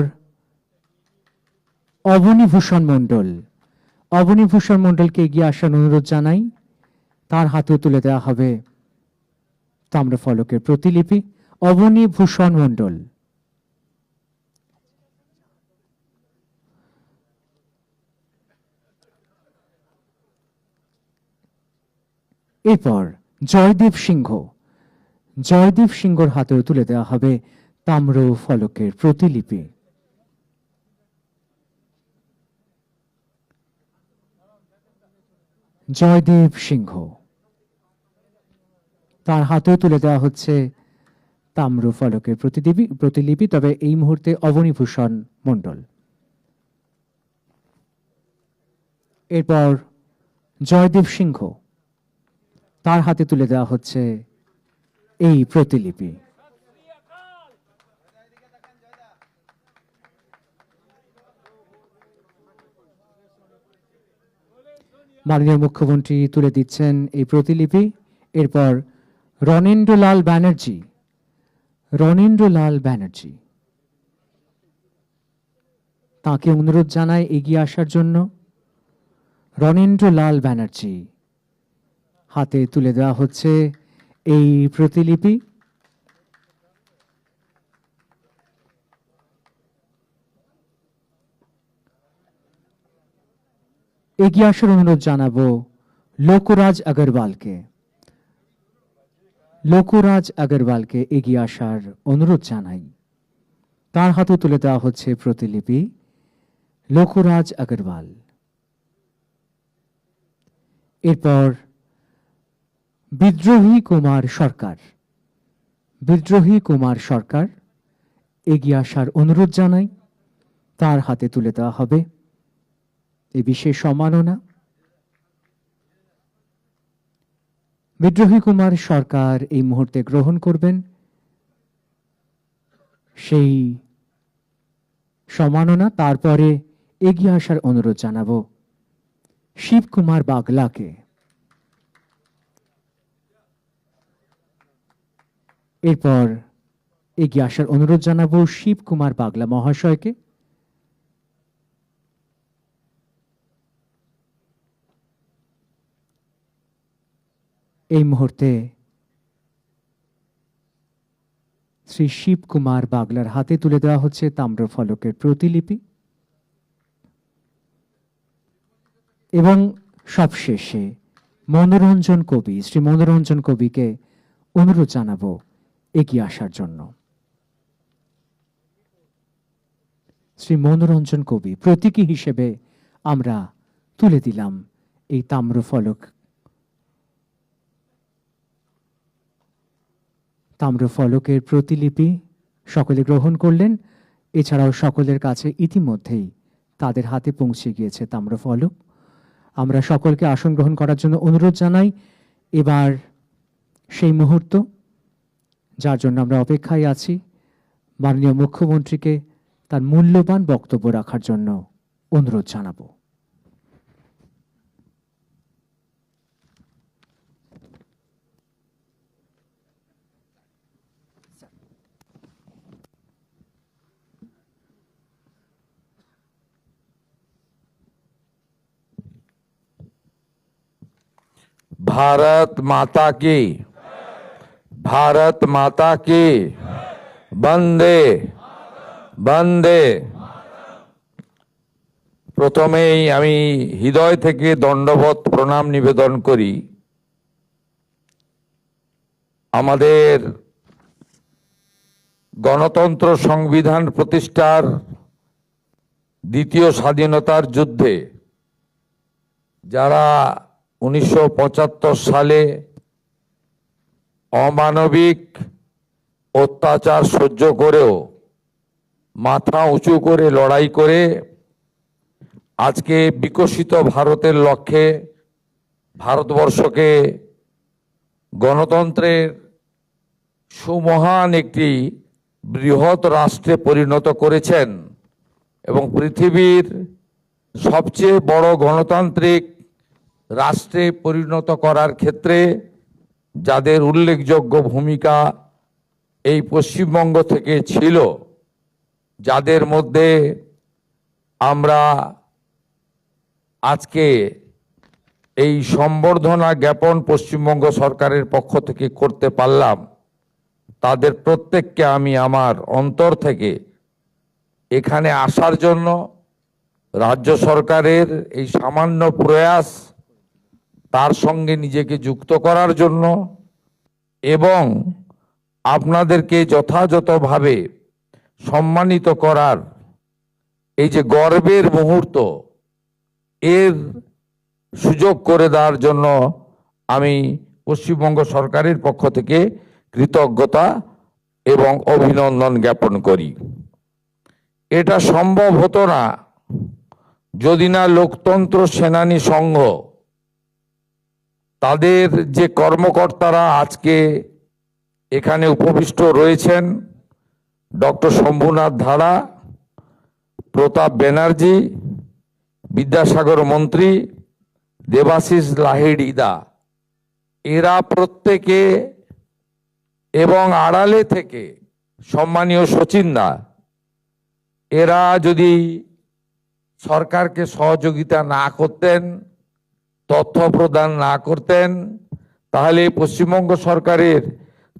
অবনী ভূষণ মণ্ডল, অবনী ভূষণ মণ্ডলকে এগিয়ে আসার অনুরোধ জানাই। তার হাতেও তুলে দেওয়া হবে তাম্রফলকের প্রতিলিপি। অবনী ভূষণ মণ্ডল। এরপর জয়দেব সিংহ, জয়দেব সিংহর হাতেও তুলে দেওয়া হবে তাম্রফলকের প্রতিলিপি। জয়দেব সিংহ, তার হাতেও তুলে দেওয়া হচ্ছে তাম্রফলকের প্রতিলিপি। তবে এই মুহূর্তে অবনীভূষণ মণ্ডল। এরপর জয়দেব সিংহ, তার হাতে তুলে দেওয়া হচ্ছে এই প্রতিলিপি। মাননীয় মুখ্যমন্ত্রী তুলে দিচ্ছেন এই প্রতিলিপি। এরপর রণেন্দ্রলাল ব্যানার্জি, রণেন্দ্রলাল ব্যানার্জি, তাকে অনুরোধ জানায় এগিয়ে আসার জন্য। রণেন্দ্রলাল ব্যানার্জি, হাতে তুলে দেওয়া হচ্ছে এই প্রতিলিপি। এগিয়ে আসার অনুরোধ জানাবো লোকরাজ আগরওয়ালকে। লোকরাজ আগরওয়ালকে এগিয়ে আসার অনুরোধ জানাই। তার হাতে তুলে দেওয়া হচ্ছে প্রতিলিপি। লোকরাজ আগরওয়াল। এরপর বিদ্রোহী কুমার সরকার। বিদ্রোহী কুমার সরকার এগিয়ে আসার অনুরোধ জানাই। তার হাতে তুলে দেওয়া হবে এই বিশেষ সম্মাননা। বিদ্রোহী কুমার সরকার এই মুহূর্তে গ্রহণ করবেন সেই সম্মাননা। তারপরে এগিয়ে আসার অনুরোধ জানাবো শিবকুমার বাগলাকে। এরপর এগিয়ে আসার অনুরোধ জানাবো শিবকুমার বাগলা মহাশয়কে। এই মুহূর্তে শ্রী শিবকুমার বাগলার হাতে তুলে দেওয়া হচ্ছে তাম্রফলকের প্রতিলিপি। এবং সবশেষে মনোরঞ্জন কবি, শ্রী মনোরঞ্জন কবিকে অনুরোধ জানাবো এগিয়ে আসার জন্য। শ্রী মনোরঞ্জন কবি প্রতীকী হিসেবে আমরা তুলে দিলাম এই তাম্রফলক। তাম্রফলকের প্রতিলিপি সকলে গ্রহণ করলেন। এছাড়াও সকলের কাছে ইতিমধ্যেই তাদের হাতে পৌঁছে গিয়েছে তাম্রফলক। আমরা সকলকে আসন গ্রহণ করার জন্য অনুরোধ জানাই। এবার সেই মুহূর্ত যার জন্য আমরা অপেক্ষায় আছি, মাননীয় মুখ্যমন্ত্রীকে তার মূল্যবান বক্তব্য রাখার জন্য অনুরোধ জানাবো। भारत माता की, भारत माता की, বন্দে বন্দে। প্রথমেই আমি হৃদয় থেকে দণ্ডবত প্রণাম নিবেদন করি আমাদের গণতন্ত্র সংবিধান প্রতিষ্ঠার দ্বিতীয় স্বাধীনতার যুদ্ধে যারা 1975 সালে অমানবিক অত্যাচার সহ্য করেও মাথা উঁচু করে লড়াই করে আজকে বিকশিত ভারতের লক্ষ্যে ভারতবর্ষকে গণতন্ত্রের সুমহান একটি বৃহৎ রাষ্ট্রে পরিণত করেছেন এবং পৃথিবীর সবচেয়ে বড় গণতান্ত্রিক রাষ্ট্রে পরিণত করার ক্ষেত্রে যাদের উল্লেখযোগ্য ভূমিকা এই পশ্চিমবঙ্গ থেকে ছিল, যাদের মধ্যে আমরা আজকে এই সম্বর্ধনা জ্ঞাপন পশ্চিমবঙ্গ সরকারের পক্ষ থেকে করতে পারলাম, তাদের প্রত্যেককে আমি আমার অন্তর থেকে এখানে আসার জন্য, রাজ্য সরকারের এই সামান্য প্রয়াস তার সঙ্গে নিজেকে যুক্ত করার জন্য এবং আপনাদেরকে যথাযথভাবে সম্মানিত করার এই যে গর্বের মুহূর্ত, এর সুযোগ করে দেওয়ার জন্য আমি পশ্চিমবঙ্গ সরকারের পক্ষ থেকে কৃতজ্ঞতা এবং অভিনন্দন জ্ঞাপন করি। এটা সম্ভব হতো না যদি না লোকতন্ত্র সেনানী সংঘ, তাদের যে কর্মকর্তারা আজকে এখানে উপবিষ্ট রয়েছেন, ডক্টর শম্ভুনাথ ধাড়া, প্রতাপ ব্যানার্জি, বিদ্যাসাগর মন্ত্রী, দেবাশিস লাহিড়িদা, এরা প্রত্যেকে এবং আড়ালে থেকে সম্মানীয় সচিনদা, এরা যদি সরকারকে সহযোগিতা না করতেন, তথ্য প্রদান না করতেন, তাহলে পশ্চিমবঙ্গ সরকারের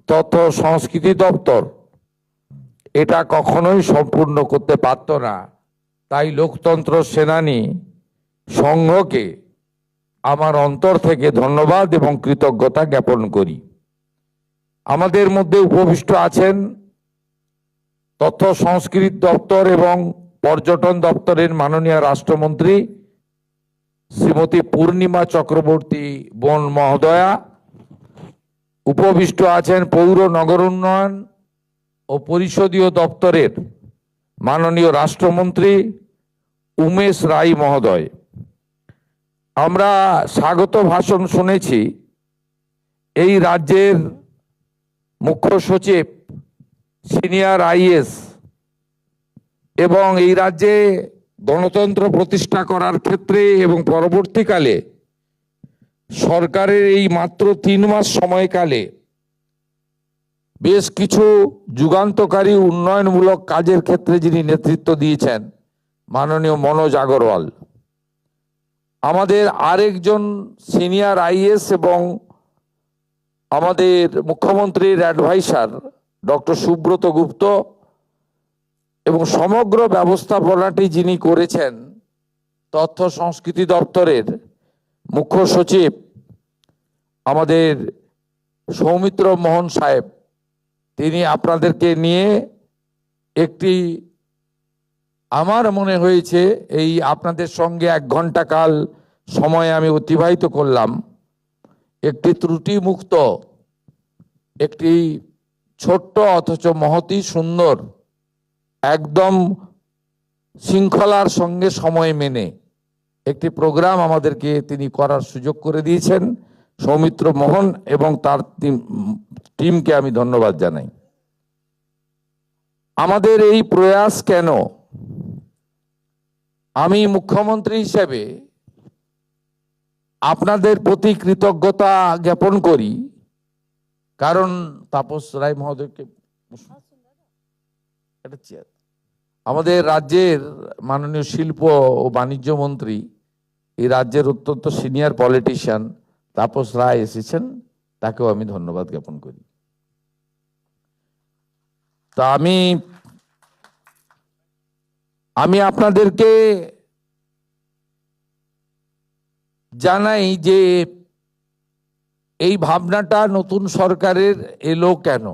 তথ্য সংস্কৃতি দপ্তর এটা কখনোই সম্পূর্ণ করতে পারত না। তাই লোকতন্ত্র সেনানী সংঘকে আমার অন্তর থেকে ধন্যবাদ এবং কৃতজ্ঞতা জ্ঞাপন করি। আমাদের মধ্যে উপবিষ্ট আছেন তথ্য সংস্কৃতি দপ্তর এবং পর্যটন দপ্তরের মাননীয় রাষ্ট্রমন্ত্রী শ্রীমতী পূর্ণিমা চক্রবর্তী বোন মহোদয়া। উপবিষ্ট আছেন পৌর নগর উন্নয়ন ও পরিষদীয় দপ্তরের মাননীয় রাষ্ট্রমন্ত্রী উমেশ রায় মহোদয়। আমরা স্বাগত ভাষণ শুনেছি এই রাজ্যের মুখ্য সচিব, সিনিয়র আইএস এবং এই রাজ্যে গণতন্ত্র প্রতিষ্ঠা করার ক্ষেত্রে এবং পরবর্তীকালে সরকারের এই মাত্র 3 মাস সময়কালে বেশ কিছু যুগান্তকারী উন্নয়নমূলক কাজের ক্ষেত্রে যিনি নেতৃত্ব দিয়েছেন মাননীয় মনোজ আগরওয়াল। আমাদের আরেকজন সিনিয়র আইএস এবং আমাদের মুখ্যমন্ত্রীর অ্যাডভাইসার ডক্টর সুব্রত গুপ্ত এবং সমগ্র ব্যবস্থাপনাটি যিনি করেছেন তথ্য সংস্কৃতি দপ্তরের মুখ্য সচিব আমাদের সৌমিত্র মোহন সাহেব, তিনি আপনাদেরকে নিয়ে একটি, আমার মনে হয়েছে এই আপনাদের সঙ্গে 1 ঘন্টা কাল সময় আমি অতিবাহিত করলাম, একটি ত্রুটিমুক্ত, একটি ছোট্ট অথচ মহতি সুন্দর, একদম শৃঙ্খলার সঙ্গে সময় মেনে একটি প্রোগ্রাম আমাদেরকে তিনি করার সুযোগ করে দিয়েছেন। সৌমিত্র মোহন এবং তার টিমকে আমি ধন্যবাদ জানাই। আমাদের এই প্রয়াস কেন? আমি মুখ্যমন্ত্রী হিসেবে আপনাদের প্রতি কৃতজ্ঞতা জ্ঞাপন করি, কারণ তাপস রায় মহোদয়কে, আমাদের রাজ্যের মাননীয় শিল্প ও বাণিজ্য মন্ত্রী, এই রাজ্যের অত্যন্ত সিনিয়র পলিটিশিয়ান তাপস রায় এসেছেন, তাকেও আমি ধন্যবাদ জ্ঞাপন করি। তা আমি আপনাদেরকে জানাই যে এই ভাবনাটা নতুন সরকারের এলো কেন।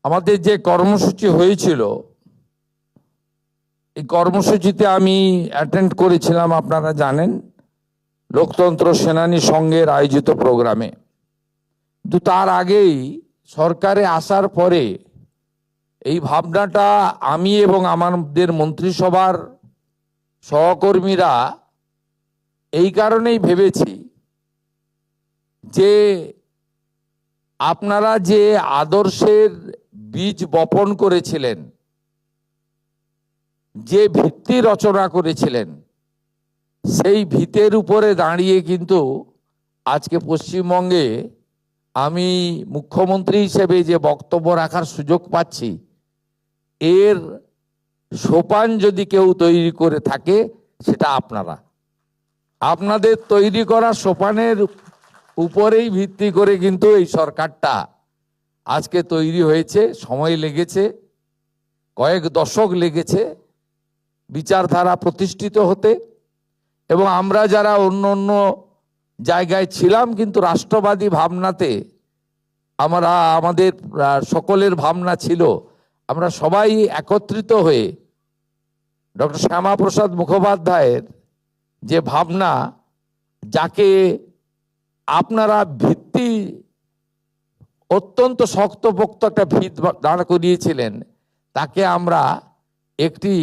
আমাদের যে কর্মসূচি হয়েছিল, এই কর্মসূচিতে আমি অ্যাটেন্ড করেছিলাম, আপনারা জানেন, লোকতন্ত্র সেনানী সংঘের আয়োজিত প্রোগ্রামে। কিন্তু তার আগেই সরকারে আসার পরে এই ভাবনাটা আমি এবং আমাদের মন্ত্রিসভার সহকর্মীরা এই কারণেই ভেবেছি যে আপনারা যে আদর্শের বীজ বপন করেছিলেন, যে ভিত্তি রচনা করেছিলেন, সেই ভিতের উপরে দাঁড়িয়ে কিন্তু আজকে পশ্চিমবঙ্গে আমি মুখ্যমন্ত্রী হিসেবে যে বক্তব্য রাখার সুযোগ পাচ্ছি, এর সোপান যদি কেউ তৈরি করে থাকে সেটা আপনারা। আপনাদের তৈরি করা সোপানের উপরেই ভিত্তি করে কিন্তু এই সরকারটা আজকে তৈরি হয়েছে। সময় লেগেছে, কয়েক দশক লেগেছে বিচারধারা প্রতিষ্ঠিত হতে, এবং আমরা যারা অন্য অন্য জায়গায় ছিলাম কিন্তু রাষ্ট্রবাদী ভাবনাতে আমাদের সকলের ভাবনা ছিল, আমরা সবাই একত্রিত হয়ে ডক্টর শ্যামাপ্রসাদ মুখোপাধ্যায়ের যে ভাবনা, যাকে আপনারা ভিত্তি অত্যন্ত শক্তপোক্ত একটা ভিত দাঁড় করিয়েছিলেন, তাকে আমরা একটি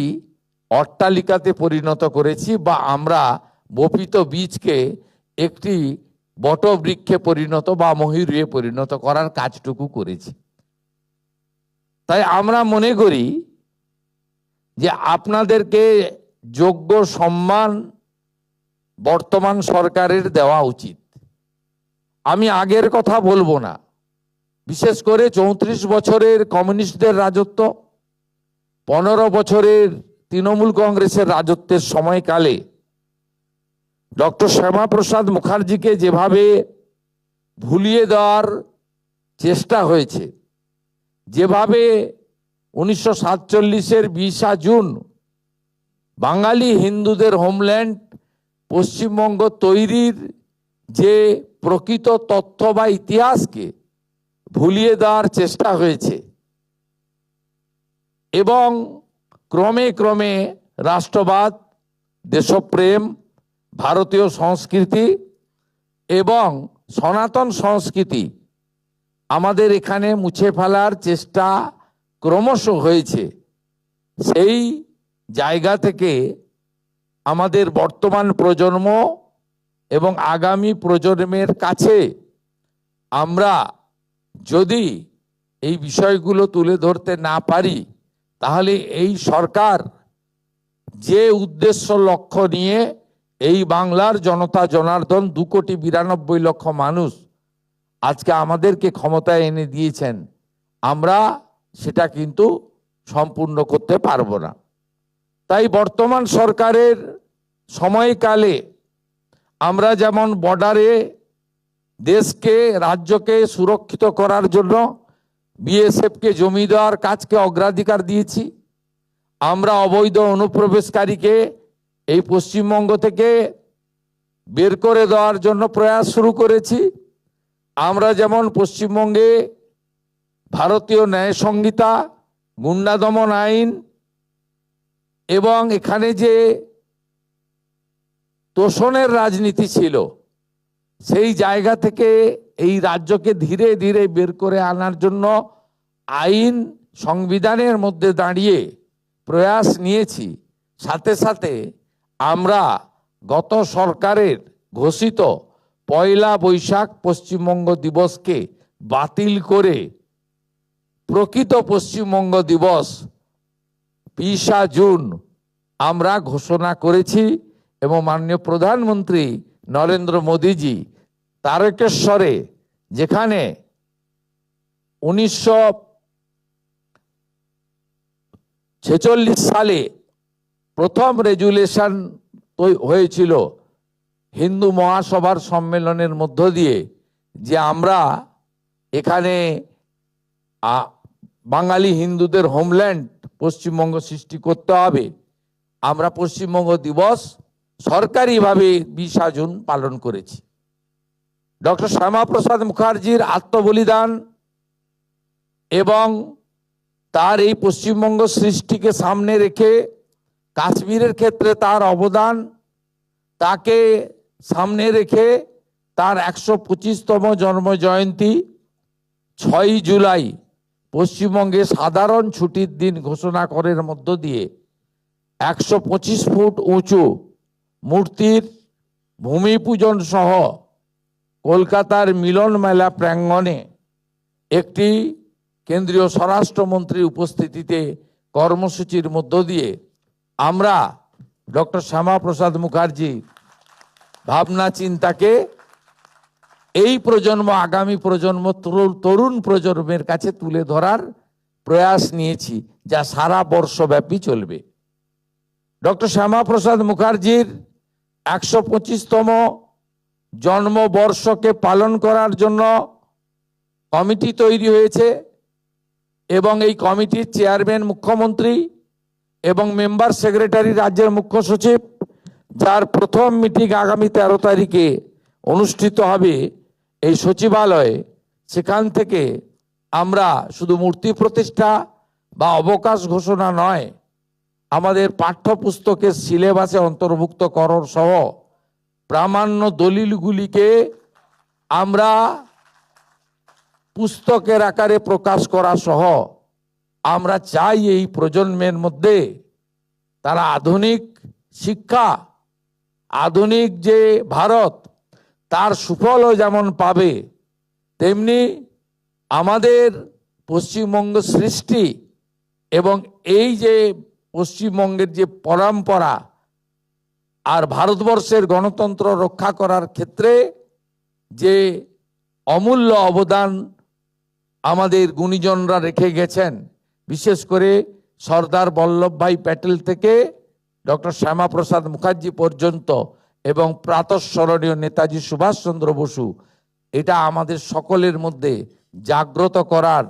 অট্টালিকাতে পরিণত করেছি, বা আমরা বপিত বীজকে একটি বটবৃক্ষে পরিণত বা মহিরুহে পরিণত করার কাজটুকু করেছি। তাই আমরা মনে করি যে আপনাদেরকে যোগ্য সম্মান বর্তমান সরকারের দেওয়া উচিত। আমি আগের কথা বলবো না, বিশেষ করে 34 বছরের কমিউনিস্টদের রাজত্ব, 15 বছরের তৃণমূল কংগ্রেসের রাজত্বের সময়কালে ডক্টর শ্যামাপ্রসাদ মুখার্জিকে যেভাবে ভুলিয়ে দেওয়ার চেষ্টা হয়েছে, যেভাবে 1947-এর 20 জুন বাঙালি হিন্দুদের হোমল্যান্ড পশ্চিমবঙ্গ তৈরির যে প্রকৃত তথ্য বা ইতিহাসকে ভুলিয়ে দেওয়ার চেষ্টা হয়েছে এবং ক্রমে ক্রমে রাষ্ট্রবাদ, দেশপ্রেম, ভারতীয় সংস্কৃতি এবং সনাতন সংস্কৃতি আমাদের এখানে মুছে ফেলার চেষ্টা ক্রমশ হয়েছে। সেই জায়গা থেকে আমাদের বর্তমান প্রজন্ম এবং আগামী প্রজন্মের কাছে আমরা যদি এই বিষয়গুলো তুলে ধরতে না পারি, তাহলে এই সরকার যে উদ্দেশ্য লক্ষ্য নিয়ে এই বাংলার জনতা জনার্দন 2,92,00,000 মানুষ আজকে আমাদেরকে ক্ষমতায় এনে দিয়েছেন, আমরা সেটা কিন্তু সম্পূর্ণ করতে পারবো না। তাই বর্তমান সরকারের সময়কালে আমরা যেমন বর্ডারে দেশকে, রাজ্যকে সুরক্ষিত করার জন্য বিএসএফকে জমি দেওয়ার কাজকে অগ্রাধিকার দিয়েছি। আমরা অবৈধ অনুপ্রবেশকারীকে এই পশ্চিমবঙ্গ থেকে বের করে দেওয়ার জন্য প্রয়াস শুরু করেছি। আমরা যেমন পশ্চিমবঙ্গে ভারতীয় ন্যায় সংহিতা, গুন্ডা দমন আইন এবং এখানে যে তোষণের রাজনীতি ছিল, সেই জায়গা থেকে এই রাজ্যকে ধীরে ধীরে বের করে আনার জন্য আইন সংবিধানের মধ্যে দাঁড়িয়ে প্রয়াস নিয়েছি। সাথে সাথে আমরা গত সরকারের ঘোষিত 1 বৈশাখ পশ্চিমবঙ্গ দিবসকে বাতিল করে প্রকৃত পশ্চিমবঙ্গ দিবস 20 জুন আমরা ঘোষণা করেছি এবং মাননীয় প্রধানমন্ত্রী নরেন্দ্র মোদীজি তারকেশ্বরে, যেখানে 1946 সালে প্রথম রেজুলেশন হয়েছিল হিন্দু মহাসভার সম্মেলনের মধ্য দিয়ে, যে আমরা এখানে বাঙালি হিন্দুদের হোমল্যান্ড পশ্চিমবঙ্গ সৃষ্টি করতে হবে, আমরা পশ্চিমবঙ্গ দিবস সরকারিভাবে 20 জুন পালন করেছি। ডক্টর শ্যামাপ্রসাদ মুখার্জির আত্মবলিদান এবং তার এই পশ্চিমবঙ্গ সৃষ্টিকে সামনে রেখে কাশ্মীরের ক্ষেত্রে তার অবদান, তাকে সামনে রেখে তার 125তম জন্ম জয়ন্তী 6 জুলাই পশ্চিমবঙ্গে সাধারণ ছুটির দিন ঘোষণা করার মধ্য দিয়ে 125 ফুট উঁচু মূর্তির ভূমি পূজন সহ কলকাতার মিলন মেলা প্রাঙ্গণে একটি কেন্দ্রীয় স্বরাষ্ট্রমন্ত্রীর উপস্থিতিতে কর্মসূচির মধ্য দিয়ে আমরা ডক্টর শ্যামাপ্রসাদ মুখার্জি ভাবনা চিন্তাকে এই প্রজন্ম, আগামী প্রজন্ম, তরুণ প্রজন্মের কাছে তুলে ধরার প্রয়াস নিয়েছি, যা সারা বর্ষব্যাপী চলবে। ডক্টর শ্যামাপ্রসাদ মুখার্জির 125তম জন্মবর্ষকে পালন করার জন্য কমিটি তৈরি হয়েছে এবং এই কমিটির চেয়ারম্যান মুখ্যমন্ত্রী এবং মেম্বার সেক্রেটারি রাজ্যের মুখ্য সচিব, যার প্রথম মিটিং আগামী 13 তারিখে অনুষ্ঠিত হবে এই সচিবালয়ে। সেখান থেকে আমরা শুধু মূর্তি প্রতিষ্ঠা বা অবকাশ ঘোষণা নয়, আমাদের পাঠ্যপুস্তকের সিলেবাসে অন্তর্ভুক্ত করার সহ প্রামাণ্য দলিলগুলিকে আমরা পুস্তকের আকারে প্রকাশ করা সহ আমরা চাই এই প্রজন্মের মধ্যে তারা আধুনিক শিক্ষা, আধুনিক যে ভারত, তার সুফলও যেমন পাবে, তেমনি আমাদের পশ্চিমবঙ্গ সৃষ্টি এবং এই যে পশ্চিমবঙ্গের যে পরম্পরা আর ভারতবর্ষের গণতন্ত্র রক্ষা করার ক্ষেত্রে যে অমূল্য অবদান আমাদের গুণীজনরা রেখে গেছেন, বিশেষ করে সর্দার বল্লভভাই প্যাটেল থেকে ডক্টর শ্যামাপ্রসাদ মুখার্জি পর্যন্ত এবং প্রাতঃস্মরণীয় নেতাজি সুভাষচন্দ্র বসু, এটা আমাদের সকলের মধ্যে জাগ্রত করার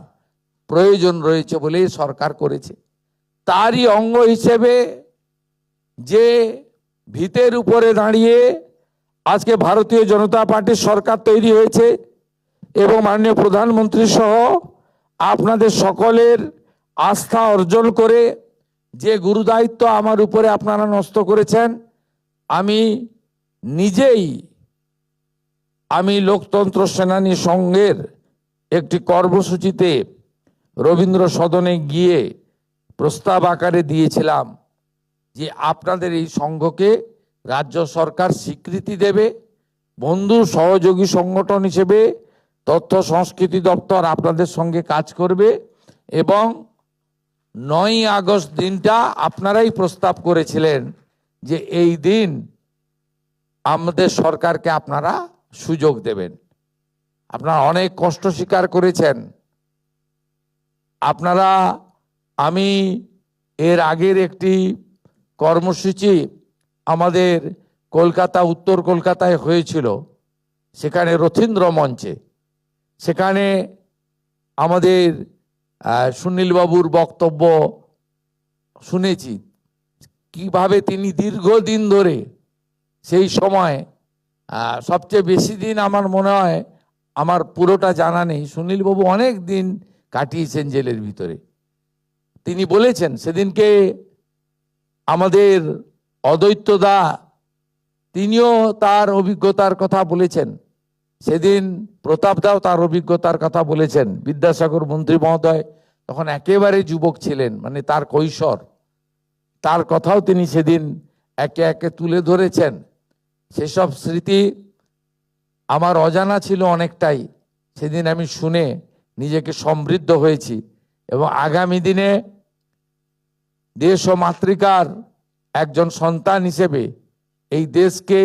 প্রয়োজন রয়েছে বলেই সরকার করেছে। তারই অঙ্গ হিসেবে যে ভিতের উপরে দাঁড়িয়ে আজকে ভারতীয় জনতা পার্টির সরকার তৈরি হয়েছে এবং মাননীয় প্রধানমন্ত্রী সহ আপনাদের সকলের আস্থা অর্জন করে যে গুরুদায়িত্ব আমার উপরে আপনারা ন্যস্ত করেছেন, আমি নিজেই লোকতন্ত্র সেনানী সংঘের একটি কর্মসূচিতে রবীন্দ্র সদনে গিয়ে প্রস্তাব আকারে দিয়েছিলাম যে আপনাদের এই সংঘকে রাজ্য সরকার স্বীকৃতি দেবে, বন্ধু সহযোগী সংগঠন হিসেবে তথ্য সংস্কৃতি দপ্তর আপনাদের সঙ্গে কাজ করবে এবং 9ই আগস্ট দিনটা আপনারাই প্রস্তাব করেছিলেন যে এই দিন আমাদের সরকারকে আপনারা সুযোগ দেবেন। আপনারা অনেক কষ্ট স্বীকার করেছেন। আপনারা, আমি এর আগের একটি কর্মসূচি আমাদের কলকাতা, উত্তর কলকাতায় হয়েছিল, সেখানে রথীন্দ্র মঞ্চে, সেখানে আমাদের সুনীলবাবুর বক্তব্য শুনেছি কিভাবে তিনি দীর্ঘদিন ধরে, সেই সময় সবচেয়ে বেশি দিন আমার মনে হয়, আমার পুরোটা জানা নেই, সুনীলবাবু অনেক দিন কাটিয়েছেন জেলের ভিতরে। তিনি বলেছেন সেদিনকে আমাদের অদ্বৈতদা, তিনিও তার অভিজ্ঞতার কথা বলেছেন, সেদিন প্রতাপদাও তার অভিজ্ঞতার কথা বলেছেন। বিদ্যাসাগর মন্ত্রী মহোদয় তখন একেবারে যুবক ছিলেন, মানে তার কৈশোর, তার কথাও তিনি সেদিন একে একে তুলে ধরেছেন। সেসব স্মৃতি আমার অজানা ছিল অনেকটাই, সেদিন আমি শুনে নিজেকে সমৃদ্ধ হয়েছি এবং আগামী দিনে দেশ ও মাতৃকার একজন সন্তান হিসেবে এই দেশকে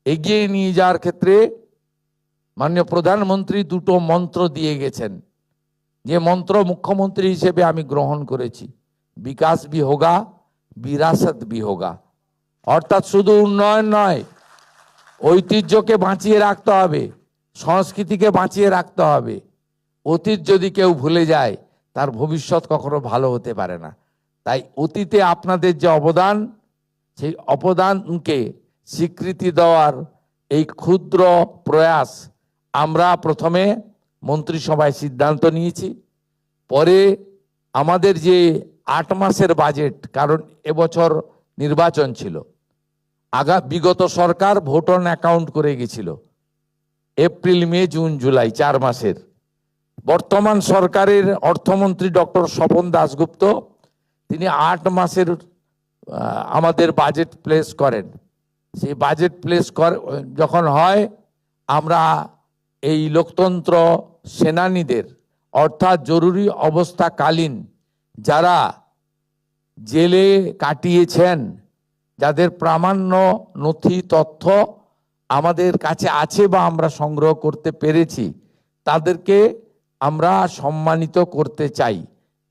এগিয়ে নিয়ে যাওয়ার ক্ষেত্রে মাননীয় প্রধানমন্ত্রী দুটো মন্ত্র দিয়ে গেছেন, যে মন্ত্র মুখ্যমন্ত্রী হিসেবে আমি গ্রহণ করেছি, বিকাশ ভি হোগা, বিরাসত ভি হোগা। অর্থাৎ শুধু উন্নয়ন নয়, ঐতিহ্যকে বাঁচিয়ে রাখতে হবে, সংস্কৃতিকে বাঁচিয়ে রাখতে হবে। অতীত যদি কেউ ভুলে যায় তার ভবিষ্যৎ কখনো ভালো হতে পারে না। তাই অতীতে আপনাদের যে অবদান, সেই অবদানকে স্বীকৃতি দেওয়ার এই ক্ষুদ্র প্রয়াস আমরা প্রথমে মন্ত্রিসভায় সিদ্ধান্ত নিয়েছি। পরে আমাদের যে 8 মাসের বাজেট, কারণ এবছর নির্বাচন ছিল, বিগত সরকার ভোট অন অ্যাকাউন্ট করে গেছিল এপ্রিল, মে, জুন, জুলাই 4 মাসের। বর্তমান সরকারের অর্থমন্ত্রী ডক্টর স্বপন দাশগুপ্ত, তিনি 8 মাসের আমাদের বাজেট প্লেস করেন। সেই বাজেট প্লেস যখন হয়, আমরা এই লোকতন্ত্র সেনানীদের, অর্থাৎ জরুরি অবস্থাকালীন যারা জেলে কাটিয়েছেন, যাদের প্রামাণ্য নথি তথ্য আমাদের কাছে আছে বা আমরা সংগ্রহ করতে পেরেছি, তাদেরকে আমরা সম্মানিত করতে চাই।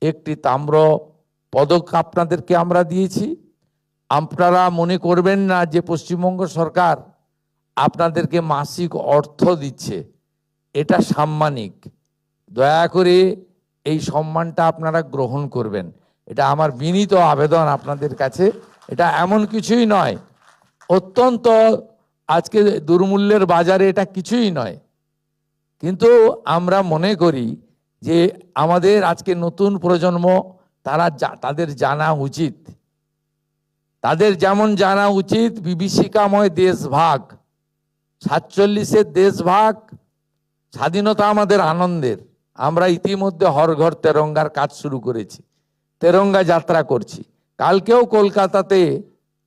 একটি তাম্র পদক আপনাদেরকে আমরা দিয়েছি। আপনারা মনে করবেন না যে পশ্চিমবঙ্গ সরকার আপনাদেরকে মাসিক অর্থ দিচ্ছে, এটা সাম্মানিক। দয়া করে এই সম্মানটা আপনারা গ্রহণ করবেন, এটা আমার বিনীত আবেদন আপনাদের কাছে। এটা এমন কিছুই নয়, অত্যন্ত আজকে দুর্মূল্যের বাজারে এটা কিছুই নয়, কিন্তু আমরা মনে করি যে আমাদের আজকে নতুন প্রজন্ম, তাদের জানা উচিত, তাদের যেমন জানা উচিত বিভীষিকাময় দেশভাগ, 47-এর দেশভাগ, স্বাধীনতা আমাদের আনন্দের। আমরা ইতিমধ্যে হর ঘর তেরঙ্গার কাজ শুরু করেছি, তেরঙ্গা যাত্রা করছি। কালকেও কলকাতাতে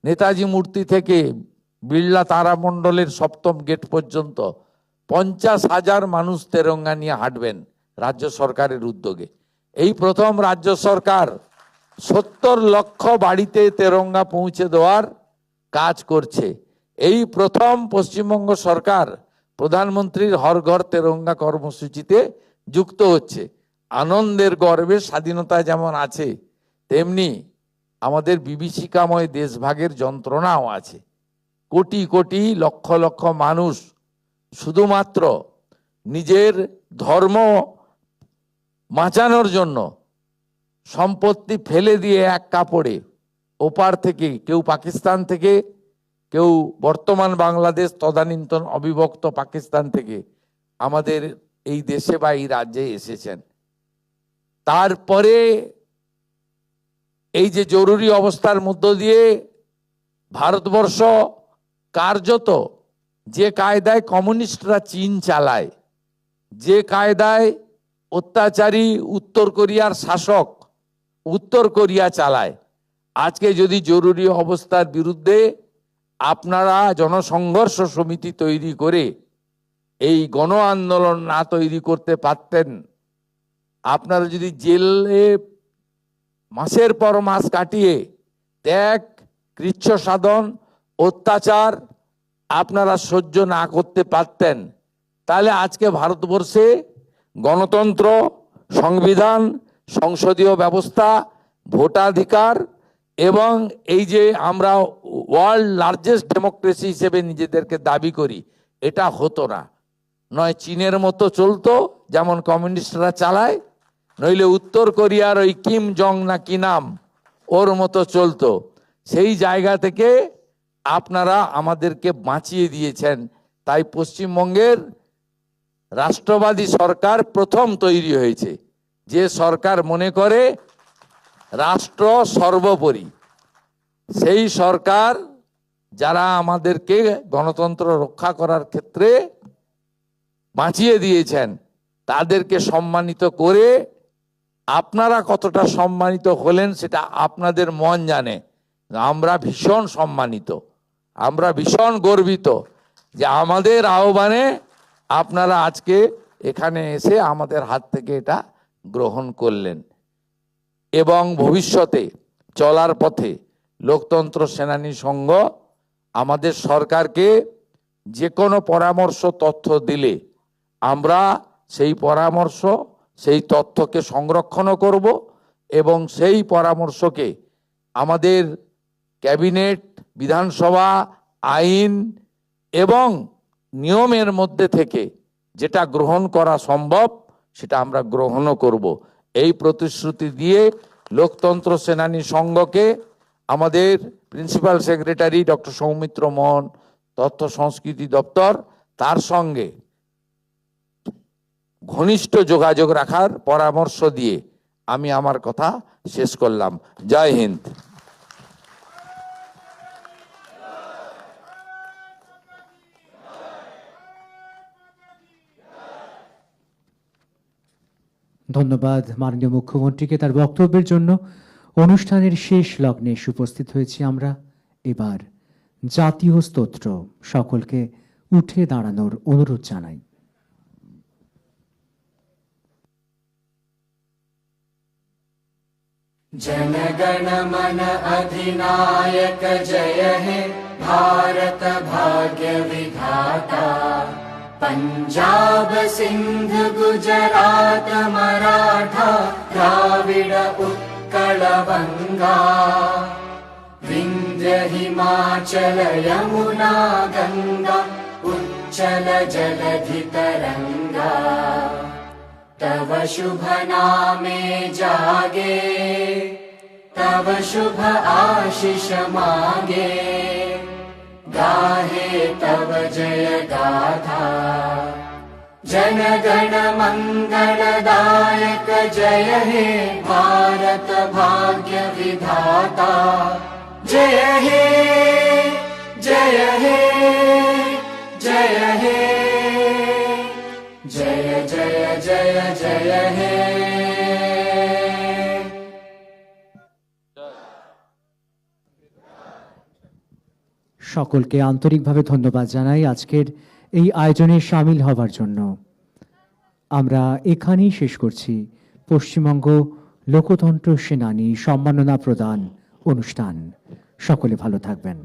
নেতাজি মূর্তি থেকে বিড়লা তারামণ্ডলের 7ম গেট পর্যন্ত 50,000 মানুষ তেরঙ্গা নিয়ে হাঁটবেন রাজ্য সরকারের উদ্যোগে। এই প্রথম রাজ্য সরকার 70 লক্ষ বাড়িতে তেরঙ্গা পৌঁছে দেওয়ার কাজ করছে। এই প্রথম পশ্চিমবঙ্গ সরকার প্রধানমন্ত্রীর হর ঘর তেরঙ্গা কর্মসূচিতে যুক্ত হচ্ছে। আনন্দের গর্বে স্বাধীনতা যেমন আছে, তেমনি আমাদের বিভীষিকাময় দেশভাগের যন্ত্রণাও আছে। কোটি কোটি লক্ষ লক্ষ মানুষ শুধুমাত্র নিজের ধর্ম বাঁচানোর জন্য সম্পত্তি ফেলে দিয়ে এক কাপড়ে ওপার থেকে, কেউ পাকিস্তান থেকে, কেউ বর্তমান বাংলাদেশ, তদানীন্তন অবিভক্ত পাকিস্তান থেকে আমাদের এই দেশে বা এই রাজ্যে এসেছেন। তারপরে এই যে জরুরি অবস্থার মধ্য দিয়ে ভারতবর্ষ কার্যত যে কায়দায় কমিউনিস্টরা চীন চালায়, যে কায়দায় অত্যাচারী উত্তর কোরিয়ার শাসক উত্তর কোরিয়া চালায়, আজকে যদি জরুরি অবস্থার বিরুদ্ধে আপনারা জনসংঘর্ষ সমিতি তৈরি করে এই গণ আন্দোলন না তৈরি করতে পারতেন, আপনারা যদি জেলে মাসের পর মাস কাটিয়ে ত্যাগ, কৃচ্ছ সাধন, অত্যাচার আপনারা সহ্য না করতে পারতেন, তাহলে আজকে ভারতবর্ষে গণতন্ত্র, সংবিধান, সংসদীয় ব্যবস্থা, ভোটাধিকার এবং এই যে আমরা ওয়ার্ল্ড লার্জেস্ট ডেমোক্রেসি হিসেবে নিজেদেরকে দাবি করি, এটা হতো না। নয় চীনের মতো চলতো যেমন কমিউনিস্টরা চালায়, নইলে উত্তর কোরিয়ার ওই কিম জং না কি নাম, ওর মতো চলতো। সেই জায়গা থেকে আপনারা আমাদেরকে বাঁচিয়ে দিয়েছেন। তাই পশ্চিমবঙ্গের রাষ্ট্রবাদী সরকার প্রথম তৈরি হয়েছে, যে সরকার মনে করে রাষ্ট্র সর্বোপরি। সেই সরকার যারা আমাদেরকে গণতন্ত্র রক্ষা করার ক্ষেত্রে বাঁচিয়ে দিয়েছেন, তাদেরকে সম্মানিত করে আপনারা কতটা সম্মানিত হলেন সেটা আপনাদের মন জানে। আমরা ভীষণ সম্মানিত, আমরা ভীষণ গর্বিত যে আমাদের আহ্বানে আপনারা আজকে এখানে এসে আমাদের হাত থেকে এটা গ্রহণ করলেন। এবং ভবিষ্যতে চলার পথে লোকতন্ত্র সেনানী সংঘ আমাদের সরকারকে যে কোনো পরামর্শ তথ্য দিলে আমরা সেই পরামর্শ, সেই তথ্যকে সংরক্ষণও করব এবং সেই পরামর্শকে আমাদের ক্যাবিনেট, বিধানসভা, আইন এবং নিয়মের মধ্যে থেকে যেটা গ্রহণ করা সম্ভব সেটা আমরা গ্রহণও করব। এই প্রতিশ্রুতি দিয়ে লোকতন্ত্র সেনানী সংঘকে আমাদের প্রিন্সিপাল সেক্রেটারি ডক্টর সৌমিত্র মোহন, তথ্য সংস্কৃতি দপ্তর, তার সঙ্গে ঘনিষ্ঠ যোগাযোগ রাখার পরামর্শ দিয়ে আমি আমার কথা শেষ করলাম। জয় হিন্দ। ধন্যবাদ মাননীয় মুখ্যমন্ত্রীকে তার বক্তব্যের জন্য। অনুষ্ঠানের শেষ লগ্নে এসে উপস্থিত হয়েছি আমরা। এবার জাতীয় স্তোত্র সকলকে উঠে দাঁড়ানোর অনুরোধ জানাই। जनगण मन अधिनायक जय हे भारत भाग्य विधाता। पंजाब सिंध गुजरात मराठा द्राविड उत्कल बंगा। विंध्य हिमाचल यमुना गंगा उच्चल जलधि तरंगा। तव शुभ नामे जागे तव शुभ आशीष मांगे। गाहे तव जय गाथा जन गण मंगलदायक जय हे भारत भाग्य विधाता। जय हे जय हे जय हे जय जय जय जय हे। সকলকে আন্তরিকভাবে ধন্যবাদ জানাই আজকের এই আয়োজনে সামিল হবার জন্য। আমরা এখানেই শেষ করছি পশ্চিমবঙ্গ লোকতন্ত্র সেনানী সম্মাননা প্রদান অনুষ্ঠান। সকলে ভালো থাকবেন।